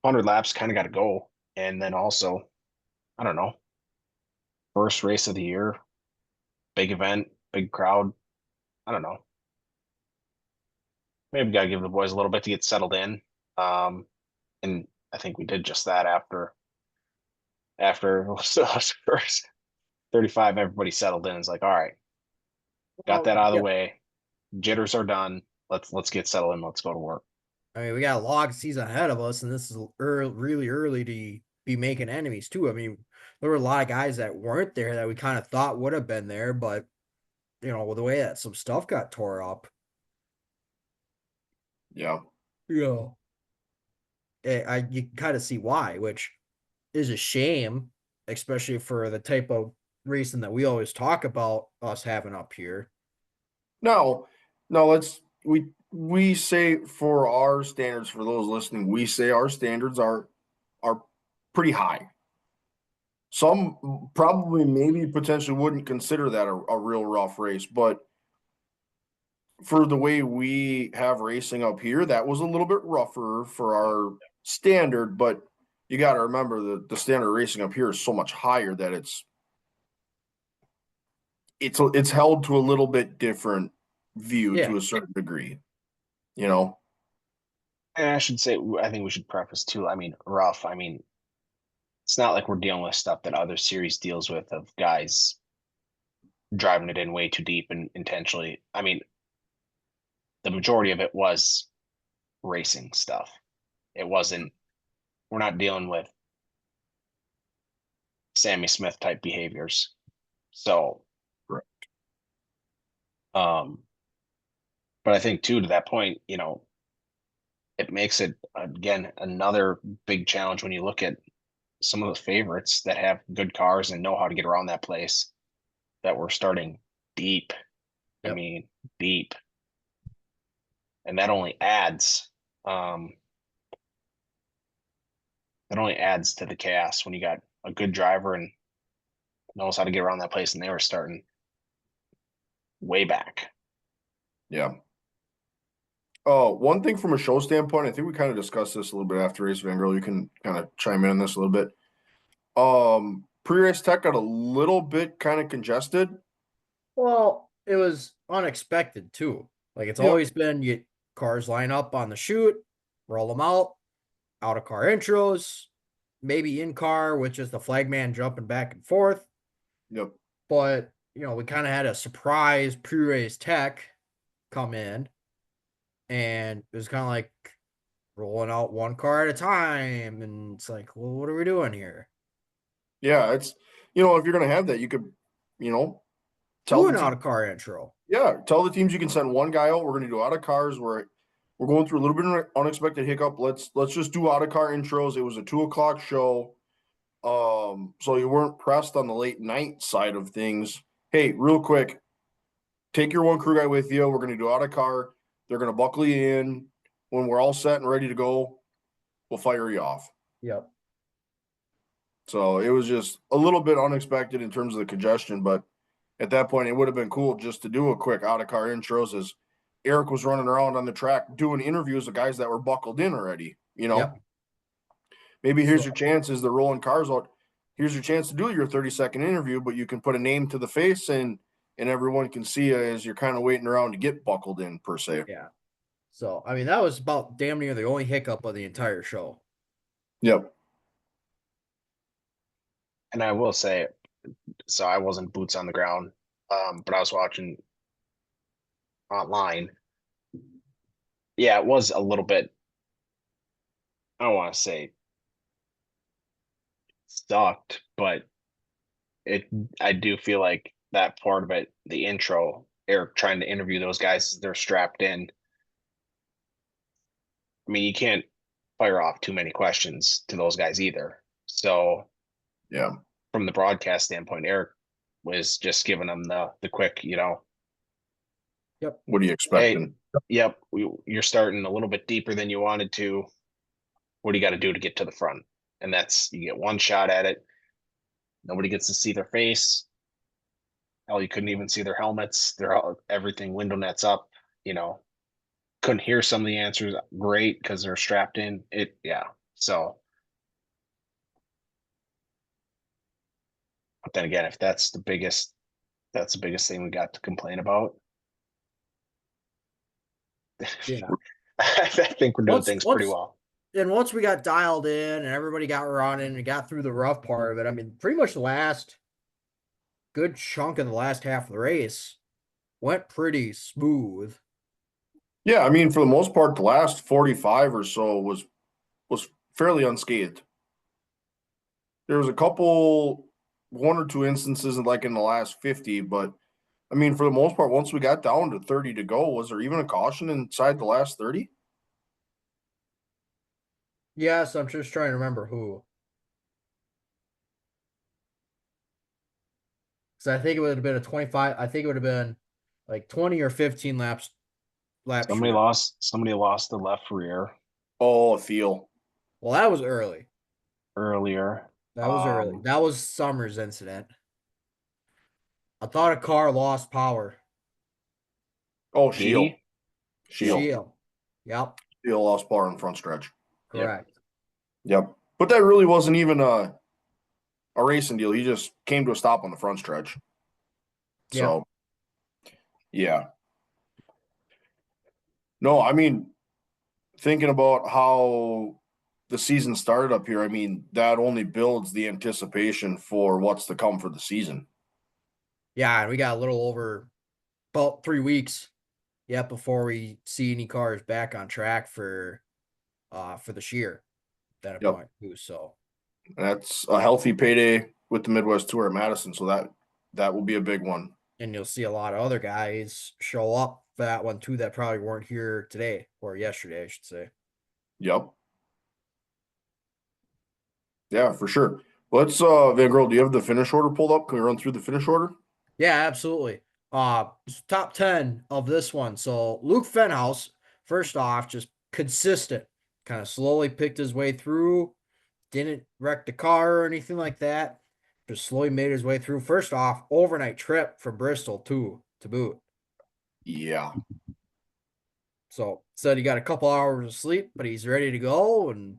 100 laps kind of got to go. And then also, I don't know, first race of the year, big event, big crowd. I don't know. Maybe got to give the boys a little bit to get settled in. And I think we did just that after those first 35, everybody settled in. It's like, all right, got Well, that out of the yeah. way. Jitters are done. Let's get settled in. Let's go to work. I mean, we got a long season ahead of us, and this is really early to be making enemies too. I mean, there were a lot of guys that weren't there that we kind of thought would have been there, but with the way that some stuff got tore up, yeah. yeah, you can kind of see why, which is a shame, especially for the type of racing that we always talk about us having up here. No, no, we say for our standards, for those listening, we say our standards are pretty high. Some probably maybe potentially wouldn't consider that a real rough race, but for the way we have racing up here, that was a little bit rougher for our standard, but you got to remember the standard racing up here is so much higher that it's held to a little bit different view Yeah, to a certain degree, you know. And I should say, I think we should preface too. I mean, rough. I mean, it's not like we're dealing with stuff that other series deals with of guys driving it in way too deep and intentionally. I mean, the majority of it was racing stuff. It wasn't, we're not dealing with Sammy Smith type behaviors. So, Right. um, but I think too, to that point, it makes it again another big challenge when you look at some of the favorites that have good cars and know how to get around that place that we're starting deep. I yep. mean, deep. And um that only adds to the chaos when you got a good driver and knows how to get around that place and they were starting way back. Yeah. One thing from a show standpoint, I think we kind of discussed this a little bit after race, Van Girl. You can kind of chime in on this a little bit. Pre-race tech got a little bit kind of congested. Well, it was unexpected too. Like it's Yep. always been you cars line up on the chute, roll them out of car intros, maybe in car, which is the flagman jumping back and forth. Yep. But we kind of had a surprise pre-race tech come in, and it was kind of like rolling out one car at a time, and it's like, well, what are we doing here? Yeah, it's if you're gonna have that, you could, tell Do the an out team. of car intro. Yeah, tell the teams you can send one guy out. We're going to do out of cars. We're going through a little bit of an unexpected hiccup. Let's just do out of car intros. It was a 2 o'clock show. So you weren't pressed on the late night side of things. Hey, real quick, take your one crew guy with you. We're going to do out of car. They're going to buckle you in. When we're all set and ready to go, we'll fire you off. Yep. So it was just a little bit unexpected in terms of the congestion, but at that point, it would have been cool just to do a quick out of car intros as Eric was running around on the track doing interviews of guys that were buckled in already. Yep. Maybe here's So- your chance as they're rolling cars out. Here's your chance to do your 30-second interview, but you can put a name to the face and everyone can see you as you're kind of waiting around to get buckled in per se. Yeah. So, I mean, that was about damn near the only hiccup of the entire show. Yep. And I will say, so I wasn't boots on the ground, but I was watching online. Yeah, it was a little bit, I don't want to say sucked, but I do feel like that part of it, the intro, Eric trying to interview those guys as they're strapped in. I mean, you can't fire off too many questions to those guys either. So Yeah. from the broadcast standpoint, Eric was just giving them the quick, What are you expecting? yep, you're starting a little bit deeper than you wanted to. What do you got to do to get to the front? And that's, you get one shot at it. Nobody gets to see their face. Hell, you couldn't even see their helmets. They're all, everything window nets up, couldn't hear some of the answers great because they're strapped in. Yeah. So, but then again, if that's the biggest thing we got to complain about. Yeah. I think we're doing things pretty well. And once we got dialed in and everybody got running and got through the rough part of it, I mean, pretty much the last good chunk of the last half of the race went pretty smooth. Yeah, I mean, for the most part, the last 45 or so was fairly unscathed. There was a couple, one or two instances like in the last 50, but I mean, for the most part, once we got down to 30 to go, was there even a caution inside the last 30? Yes, I'm just trying to remember who. Because I think it would have been a 25. I think it would have been like 20 or 15 laps. Somebody lost the left rear Oh, Thiel. Well, that was early. earlier. That was early. That was Summers' incident. I thought a car lost power. Oh, Did Shield. he? Shield. Yep. Shield lost power in front stretch. Correct. Yep. But that really wasn't even a racing deal. He just came to a stop on the front stretch. So, yeah. No, I mean, thinking about how the season started up here, I mean, that only builds the anticipation for what's to come for the season. Yeah, and we got a little over about 3 weeks yet before we see any cars back on track for this year. That point too. So that's a healthy payday with the Midwest Tour at Madison. So that will be a big one. And you'll see a lot of other guys show up for that one too that probably weren't here today or yesterday, I should say. Yep. Yeah, for sure. Let's Van Girl, do you have the finish order pulled up? Can we run through the finish order? Yeah, absolutely. Top 10 of this one. So Luke Fenhouse, first off, just consistent, kind of slowly picked his way through, didn't wreck the car or anything like that. Just slowly made his way through. First off, overnight trip from Bristol to boot. Yeah. So said he got a couple hours of sleep, but he's ready to go and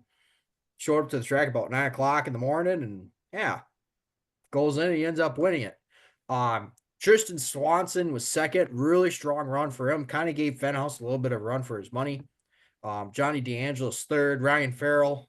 showed up to the track about 9 o'clock in the morning and yeah, goes in and he ends up winning it. Tristan Swanson was second, really strong run for him. Kind of gave Fenhouse a little bit of a run for his money. Johnny DeAngelo's third, Ryan Farrell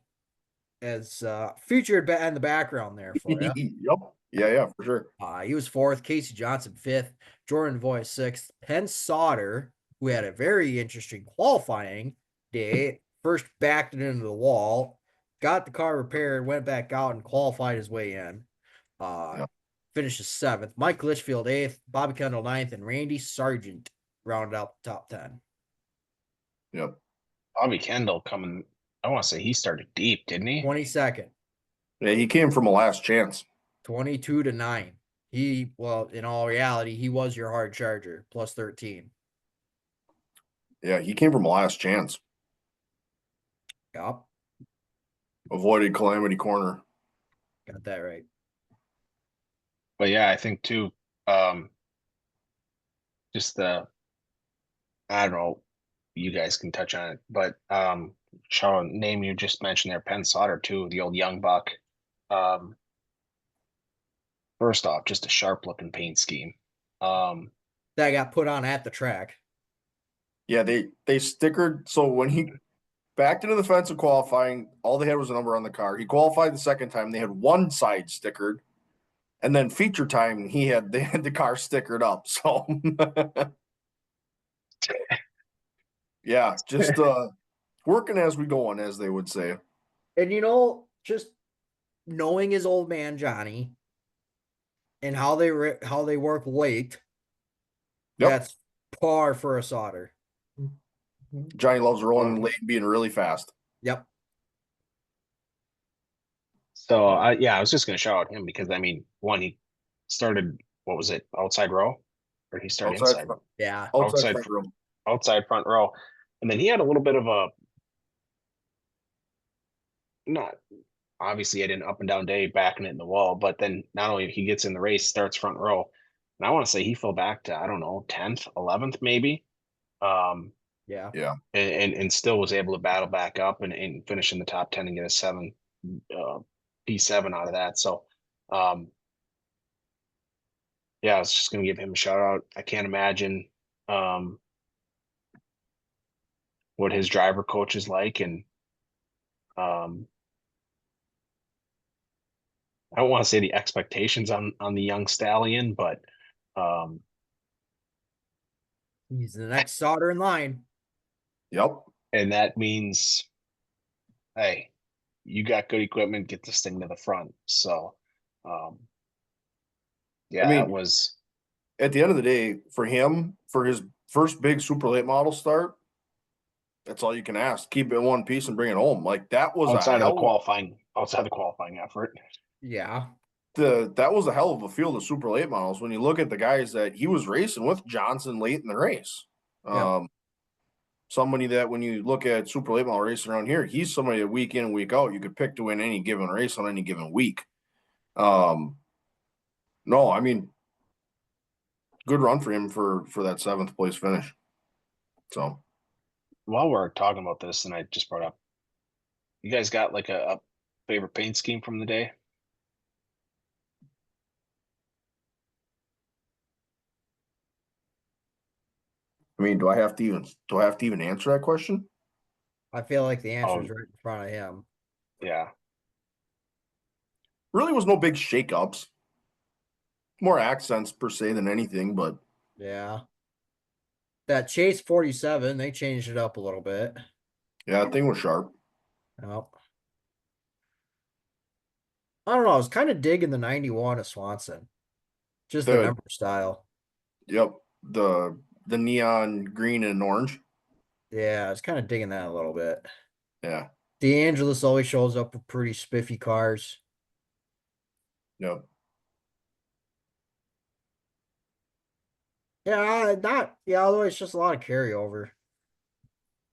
as featured in the background there for you. Yep. Yeah, for sure. He was fourth, Casey Johnson fifth, Jordan Voice sixth, Penn Sauter, who had a very interesting qualifying day, first backed it into the wall, got the car repaired, went back out and qualified his way in. finishes 7th. Mike Litchfield 8th, Bobby Kendall 9th, and Randy Sargent rounded out the top 10. Yep. Bobby Kendall coming. I want to say he started deep, didn't he? 22nd, Yeah, he came from a last chance. 22-9. Well, in all reality, he was your hard charger, plus 13. Yeah, he came from a last chance. Yep, Avoided calamity corner. got that right. But yeah, I think too. Um, just I don't know. You guys can touch on it, but Sean, name you just mentioned there, Penn Sauter too, the old young buck. Um, First off, just a sharp looking paint scheme. That got put on at the track. Yeah, they stickered. So when he backed into the fence in qualifying, all they had was a number on the car. He qualified the second time. They had one side stickered, and then feature time they had the car stickered up. So yeah, just working as we go on, as they would say. And just knowing his old man Johnny and how they work late, Yep. that's par for a Sauter. Johnny loves rolling late and being really fast. Yep. So I was just gonna shout out him because I mean, one, he started, what was it, outside row, or he started inside Yeah. outside front room. outside front row, and then he had a little bit of a, not obviously had an up and down day backing it in the wall, but then not only he gets in the race, starts front row, and I want to say he fell back to, I don't know, 10th, 11th maybe, Yeah. Yeah. and still was able to battle back up and finish in the top 10 and get a 7 P7 out of that. So yeah, I was just gonna give him a shout out. I can't imagine um what his driver coach is like, and um I don't want to say the expectations on the young stallion, but um He's the next Sauter in line. Yep. and that means, hey, you got good equipment, get this thing to the front. So yeah, I that mean, was at the end of the day, for him, for his first big super late model start, that's all you can ask. Keep it in one piece and bring it home. Like that was outside the qualifying effort. Yeah. that was a hell of a field of super late models. When you look at the guys that he was racing with, Johnson late in the race. Yep. Somebody that when you look at super late model racing around here, he's somebody that week in and week out you could pick to win any given race on any given week. No, I mean, good run for him for that 7th place finish. So While we're talking about this, and I just brought up, you guys got like a favorite paint scheme from the day? I mean, do I have to even answer that question? I feel like the answer Oh is right in front of him. yeah, Really was no big shakeups. More accents per se than anything, but Yeah. That Chase 47, they changed it up a little bit. yeah, that thing was sharp. Yep. I don't know. I was kind of digging the 91 of Swanson. Just the The number style. Yep, the neon green and orange. Yeah, I was kind of digging that a little bit. Yeah, DeAngelis always shows up with pretty spiffy cars. yep, Although it's just a lot of carryover.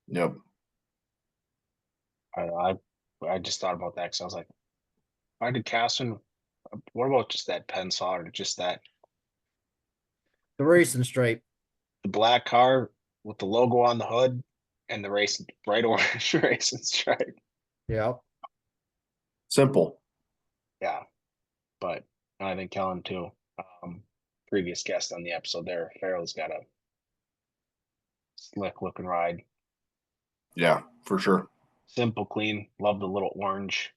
yep. I just thought about that because I was like, I did Caston. What about just that Penn Sauter, just that The racing stripe. the black car with the logo on the hood and the race bright orange racing stripe? Yep. Simple. Yeah, but I think Kellen too. Previous guest on the episode there, Farrell's got a slick looking ride. Yeah, for sure. Simple, clean. Love the little orange,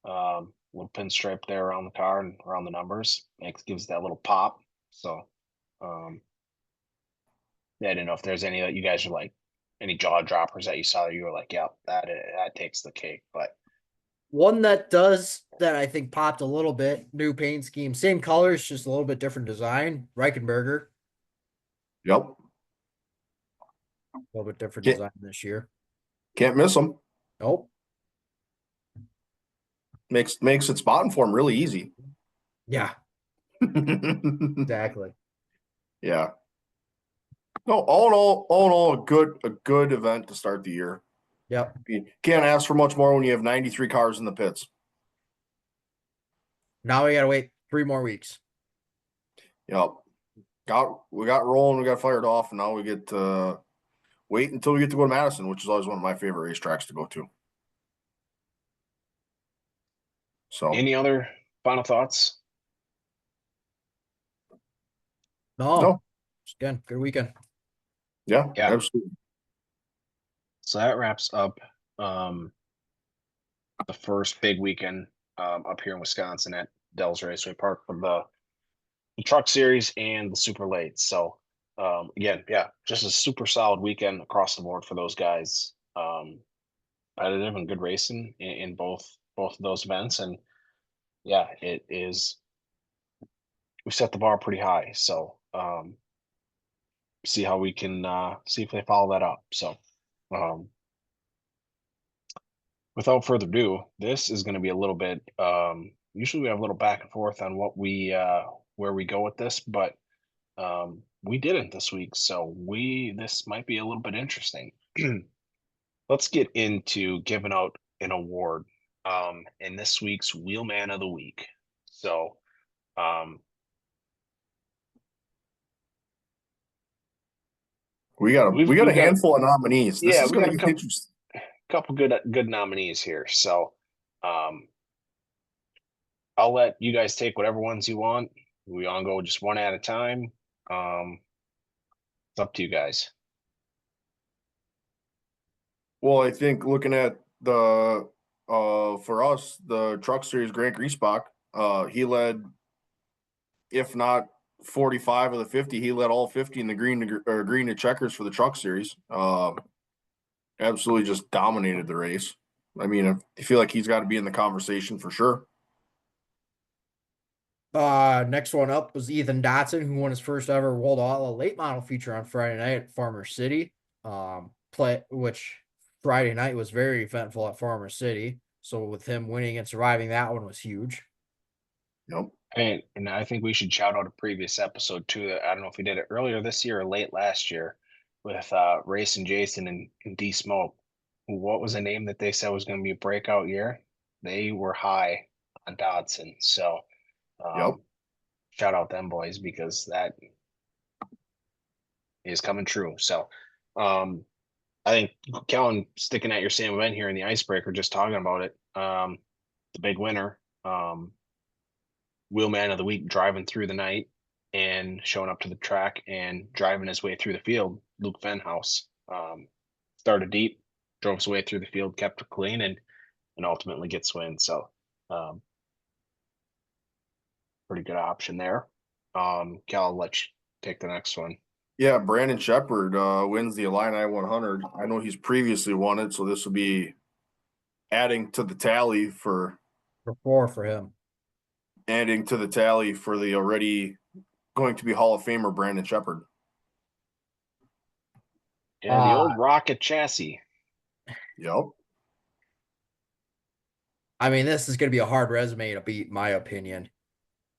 little pinstripe there around the car and around the numbers. It gives that little pop. So, yeah, I didn't know if there's any that you guys are like, any jaw droppers that you saw that you were like, yeah, that takes the cake. But One that I think popped a little bit. New paint scheme, same colors, just a little bit different design. Reichenberger, Yep. a little bit different Can't design this year. can't miss them. Nope. Makes it spotting for him really easy. Yeah, exactly. Yeah. No, all in all, a good event to start the year. Yep. You can't ask for much more when you have 93 cars in the pits. Now we gotta wait 3 more weeks. Yep. We got rolling, we got fired off, and now we get to wait until we get to go to Madison, which is always one of my favorite racetracks to go to. So Any other final thoughts? No, no, again, good weekend. yeah, Yeah. absolutely. So that wraps up the first big weekend up here in Wisconsin at Dells Raceway Park for the Truck Series and the Super Late. So again, yeah, just a super solid weekend across the board for those guys. Competitive and good racing in both of those events, and yeah, it is. We set the bar pretty high, so see how we can see if they follow that up. So um, without further ado, this is going to be a little bit. Usually we have a little back and forth on what we where we go with this, but we didn't this week, so this might be a little bit interesting. Let's get into giving out an award in this week's Wheelman of the Week. So um, We got we've a got handful of nominees. This yeah, is we going got to a get interesting. couple good nominees here. So um, I'll let you guys take whatever ones you want. We all go just one at a time. Um, it's up to you guys. Well, I think looking at the for us the Truck Series Grant Griesbach, he led, if not 45 of the 50, he led all 50 in the green to checkers for the Truck Series. Absolutely just dominated the race. I mean, I feel like he's got to be in the conversation for sure. Next one up was Ethan Dotson, who won his first ever World Outlaw late model feature on Friday night at Farmer City. Which Friday night was very eventful at Farmer City. So with him winning and surviving that one was huge. Yep. And I think we should shout out a previous episode too. That I don't know if we did it earlier this year or late last year with Race and Jason and D Smoke. What was the name that they said was going to be a breakout year? They were high on Dodson. So Yep. shout out them boys because that is coming true. So I think Kellen sticking at your same event here in the Icebreaker, just talking about it. The big winner. Wheelman of the Week driving through the night and showing up to the track and driving his way through the field. Luke Fenhouse started deep, drove his way through the field, kept it clean, and ultimately gets win. So um, pretty good option there. Cal, I'll let you take the next one. Yeah, Brandon Shepard wins the Illini 100. I know he's previously won it, so this will be adding to the tally for For him. the already going to be Hall of Famer Brandon Shepard. Yeah, the old rocket chassis. Yep. I mean, this is going to be a hard resume to beat, in my opinion.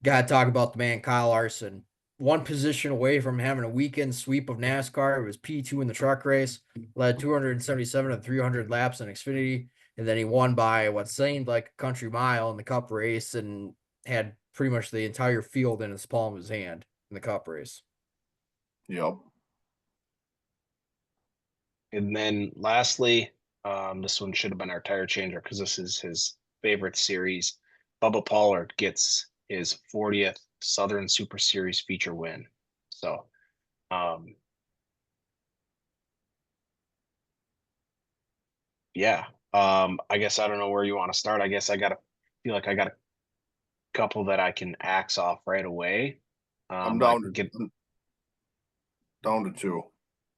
Got to talk about the man, Kyle Larson. One position away from having a weekend sweep of NASCAR. It was P2 in the truck race, led 277 and 300 laps in Xfinity, and then he won by what seemed like a country mile in the Cup race and had pretty much the entire field in his palm of his hand in the Cup race. Yep. And then lastly, this one should have been our tire changer because this is his favorite series. Bubba Pollard gets his 40th Southern Super Series feature win. So, yeah. I guess I don't know where you want to start. I guess feel like I got a couple that I can axe off right away. I'm I down can get down to two.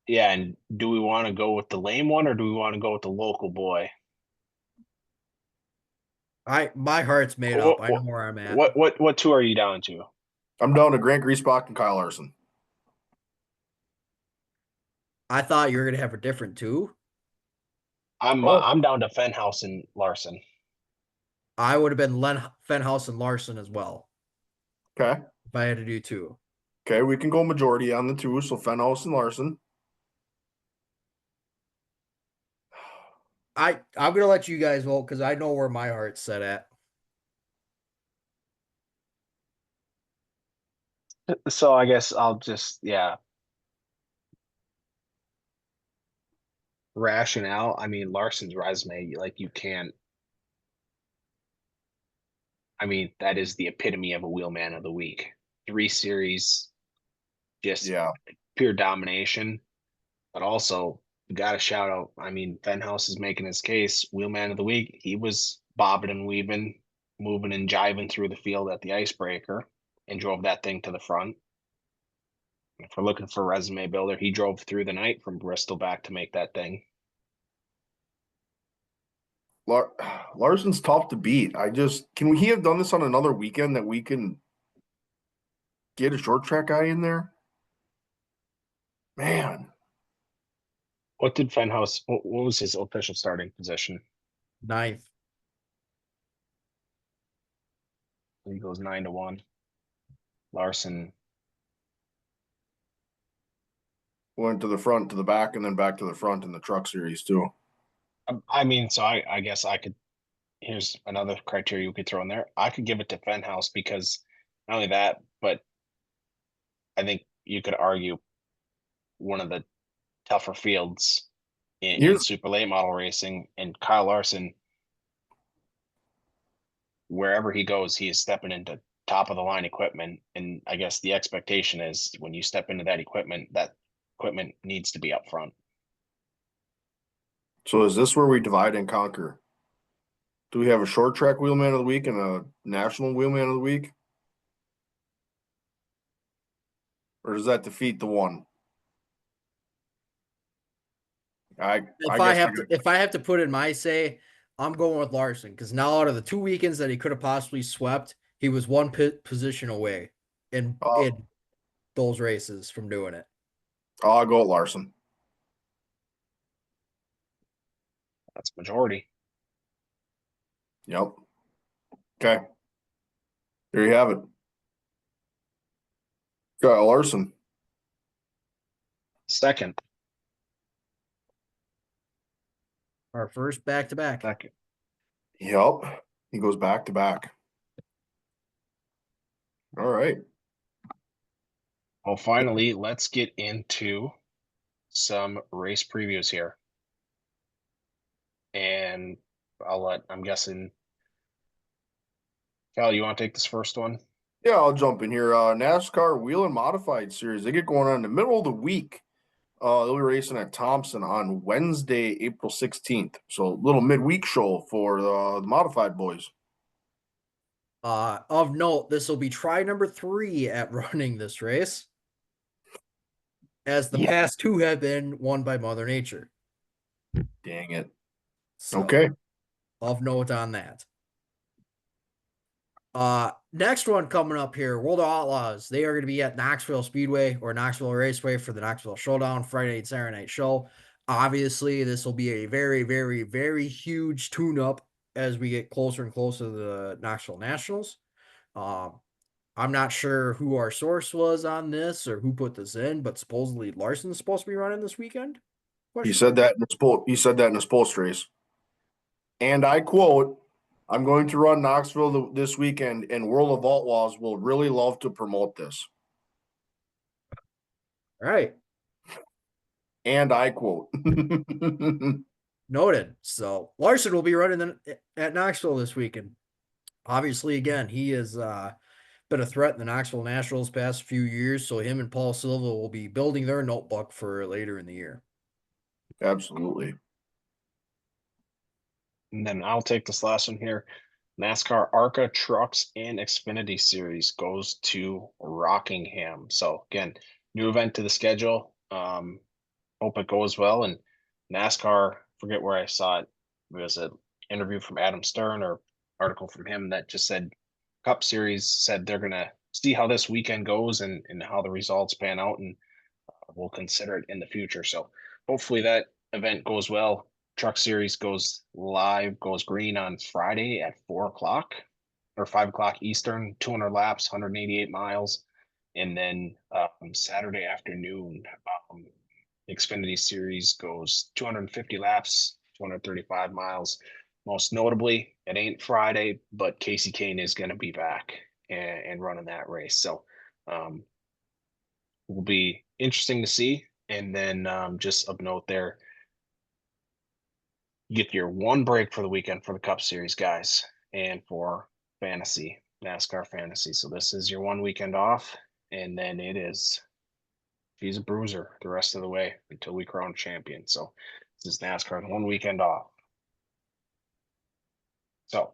yeah. And do we want to go with the lame one or do we want to go with the local boy? My heart's made up. I know where I'm at. What two are you down to? I'm down to Grant Griesbach and Kyle Larson. I thought you were gonna have a different two. Oh, I'm down to Fenhouse and Larson. I would have been Fenhouse and Larson as well okay. if I had to do two. Okay, we can go majority on the two. So Fenhouse and Larson. I'm gonna let you guys vote because I know where my heart's set at. So I guess I'll just rationale. I mean, Larson's resume, like you can't. I mean, that is the epitome of a wheelman of the week. 3 series, just Yeah. pure domination. But also, you got to shout out. I mean, Fenhouse is making his case. Wheelman of the week. He was bobbing and weaving, moving and jiving through the field at the Icebreaker, and drove that thing to the front. If we're looking for a resume builder, he drove through the night from Bristol back to make that thing. Larson's tough to beat. Can he have done this on another weekend that we can get a short track guy in there? Man, What did Fenhouse? What was his official starting position? Ninth. He goes 9-1. Larson. went to the front, to the back, and then back to the front in the truck series too. I mean, so I guess I could. Here's another criteria we could throw in there. I could give it to Fenhouse because not only that, but I think you could argue one of the tougher fields in Here's super late model racing, and Kyle Larson, wherever he goes, he is stepping into top of the line equipment. And I guess the expectation is when you step into that equipment needs to be up front. So is this where we divide and conquer? Do we have a short track wheelman of the week and a national wheelman of the week? Or does that defeat the one? I guess If I have to put in my say, I'm going with Larson because now out of the 2 weekends that he could have possibly swept, he was one position away in those races from doing it. I'll go with Larson. That's majority. Yep. Okay. There you have it. Kyle Larson. Second. Our first back to back. Second. Yep. He goes back to back. All right. Well, finally, let's get into some race previews here. And I'm guessing, Cal, you want to take this first one? Yeah, I'll jump in here. NASCAR Wheelman Modified Series. They get going on in the middle of the week. They'll be racing at Thompson on Wednesday, April 16th. So a little midweek show for the modified boys. Of note, this will be try number 3 at running this race, as the past 2 have been won by Mother Nature. Dang it. So, okay. Of note on that. Next one coming up here, World of Outlaws. They are going to be at Knoxville Speedway or Knoxville Raceway for the Knoxville Showdown Friday night, Saturday night show. Obviously, this will be a very, very, very huge tune-up as we get closer and closer to the Knoxville Nationals. I'm not sure who our source was on this or who put this in, but supposedly Larson's supposed to be running this weekend. He said that in his post race. And I quote, I'm going to run Knoxville this weekend, and World of Outlaws will really love to promote this. All right. And I quote. Noted. So Larson will be running at Knoxville this weekend. Obviously, again, he has been a threat in the Knoxville Nationals past few years. So him and Paul Silva will be building their notebook for later in the year. Absolutely. And then I'll take this last one here. NASCAR ARCA Trucks and Xfinity Series goes to Rockingham. So again, new event to the schedule. Hope it goes well. And NASCAR, forget where I saw it. It was an interview from Adam Stern or article from him that just said Cup Series said they're gonna see how this weekend goes and how the results pan out, and we'll consider it in the future. So hopefully that event goes well. Truck Series goes live, goes green on Friday at 4 o'clock or 5 o'clock Eastern, 200 laps, 188 miles. And then Saturday afternoon, Xfinity Series goes 250 laps, 235 miles. Most notably, it ain't Friday, but Casey Kane is going to be back and running that race. So will be interesting to see. And then just of note there, you get your one break for the weekend for the Cup Series, guys, and for fantasy, NASCAR fantasy. So this is your one weekend off, and then he's a bruiser the rest of the way until we crown champion. So this is NASCAR's one weekend off. So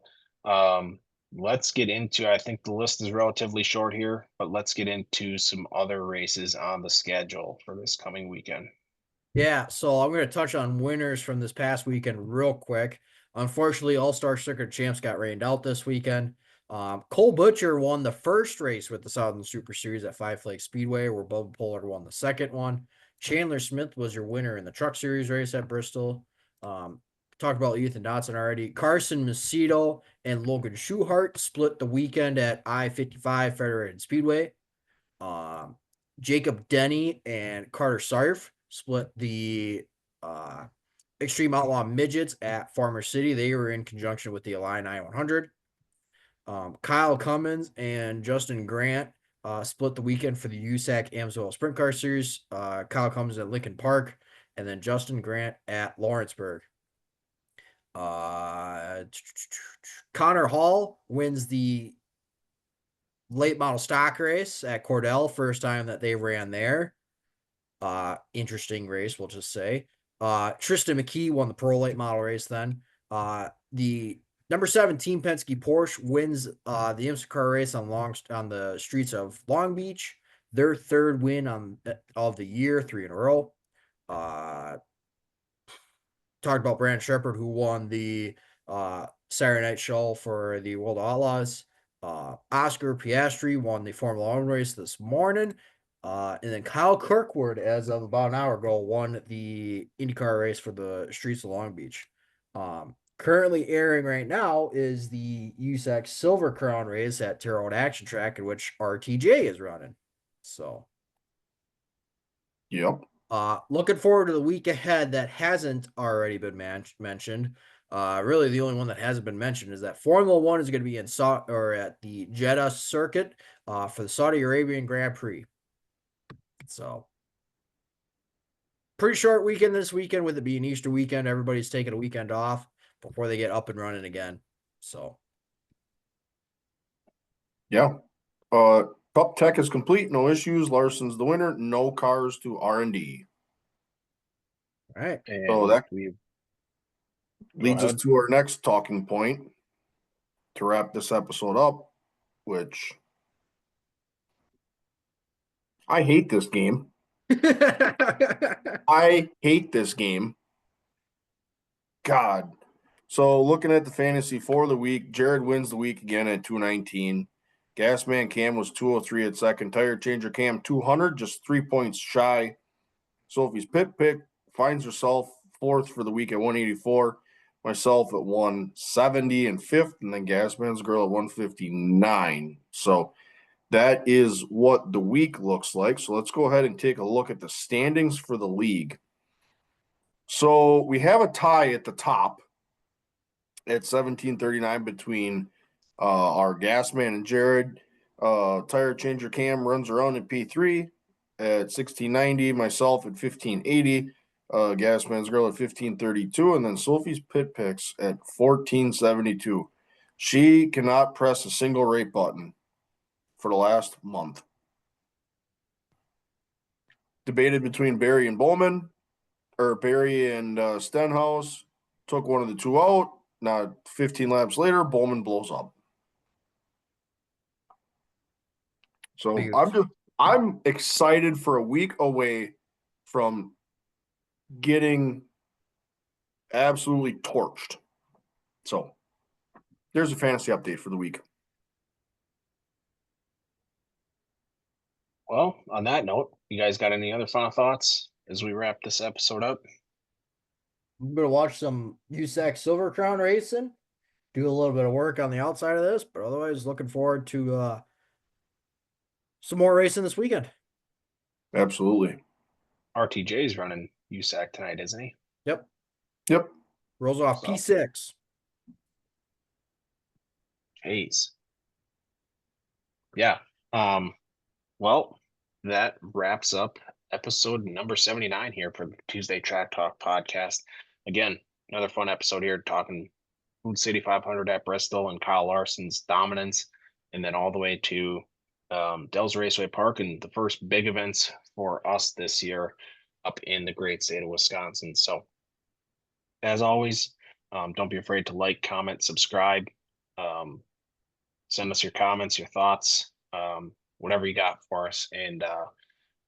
let's get into, I think the list is relatively short here, but let's get into some other races on the schedule for this coming weekend. Yeah, so I'm going to touch on winners from this past weekend real quick. Unfortunately, All-Star Circuit champs got rained out this weekend. Cole Butcher won the first race with the Southern Super Series at Five Flags Speedway, where Bubba Pollard won the second one. Chandler Smith was your winner in the Truck Series race at Bristol. Talked about Ethan Dotson already. Carson Macedo and Logan Schuchart split the weekend at I-55 Federated Speedway. Jacob Denny and Carter Sarf split the Extreme Outlaw Midgets at Farmer City. They were in conjunction with the Illini 100. Kyle Cummins and Justin Grant split the weekend for the USAC Amsoil Sprint Car Series. Kyle Cummins at Lincoln Park, and then Justin Grant at Lawrenceburg. Connor Hall wins the late model stock race at Cordell, first time that they ran there. Interesting race, we'll just say. Tristan McKee won the pro late model race then. The number 7 Team Penske Porsche wins the IMSA car race on the streets of Long Beach. Their third win of the year, 3 in a row. Talked about Brandon Shepard, who won the Saturday Night Show for the World Outlaws. Oscar Piastri won the Formula One race this morning. And then Kyle Kirkwood, as of about an hour ago, won the IndyCar race for the streets of Long Beach. Currently airing right now is the USAC Silver Crown race at Terre Haute Action Track, in which RTJ is running. So, Yep. looking forward to the week ahead that hasn't already been mentioned. Really, the only one that hasn't been mentioned is that Formula One is going to be at the Jeddah circuit for the Saudi Arabian Grand Prix. So, pretty short weekend this weekend, with it being Easter weekend. Everybody's taking a weekend off before they get up and running again. So, Yeah. Cup Tech is complete, no issues. Larson's the winner, no cars to R&D. all right. And So that we leads us to our next talking point to wrap this episode up, which I hate this game. I hate this game. God. So looking at the fantasy for the week, Jared wins the week again at 219. Gasman Cam was 203 at second. Tire Changer Cam 200, just 3 points shy. Sophie's Pit Pick finds herself fourth for the week at 184. Myself at 170 and fifth, and then Gasman's Girl at 159. So that is what the week looks like. So let's go ahead and take a look at the standings for the league. So we have a tie at the top at 1739 between our Gasman and Jared. Tire Changer Cam runs around in P3 at 1690, myself at 1580, Gasman's Girl at 1532, and then Sophie's Pit Picks at 1472. She cannot press a single rate button for the last month. Debated between Barry and Bowman, or Barry and Stenhouse. Took one of the two out. Now, 15 laps later, Bowman blows up. So I'm excited for a week away from getting absolutely torched. So there's a fantasy update for the week. Well, on that note, you guys got any other final thoughts as we wrap this episode up? I'm gonna watch some USAC Silver Crown racing, do a little bit of work on the outside of this, but otherwise looking forward to some more racing this weekend. Absolutely. RTJ's running USAC tonight, isn't he? Yep. Yep. Rolls off So- P6. Jeez. Yeah. Well, that wraps up episode number 79 here for the Tuesday Track Talk podcast. Again, another fun episode here talking Food City 500 at Bristol and Kyle Larson's dominance, and then all the way to Dells Raceway Park and the first big events for us this year up in the great state of Wisconsin. So, as always, don't be afraid to like, comment, subscribe. Send us your comments, your thoughts, whatever you got for us, and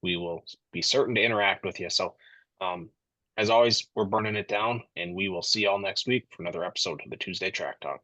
we will be certain to interact with you. So, as always, we're burning it down, and we will see y'all next week for another episode of the Tuesday Track Talk.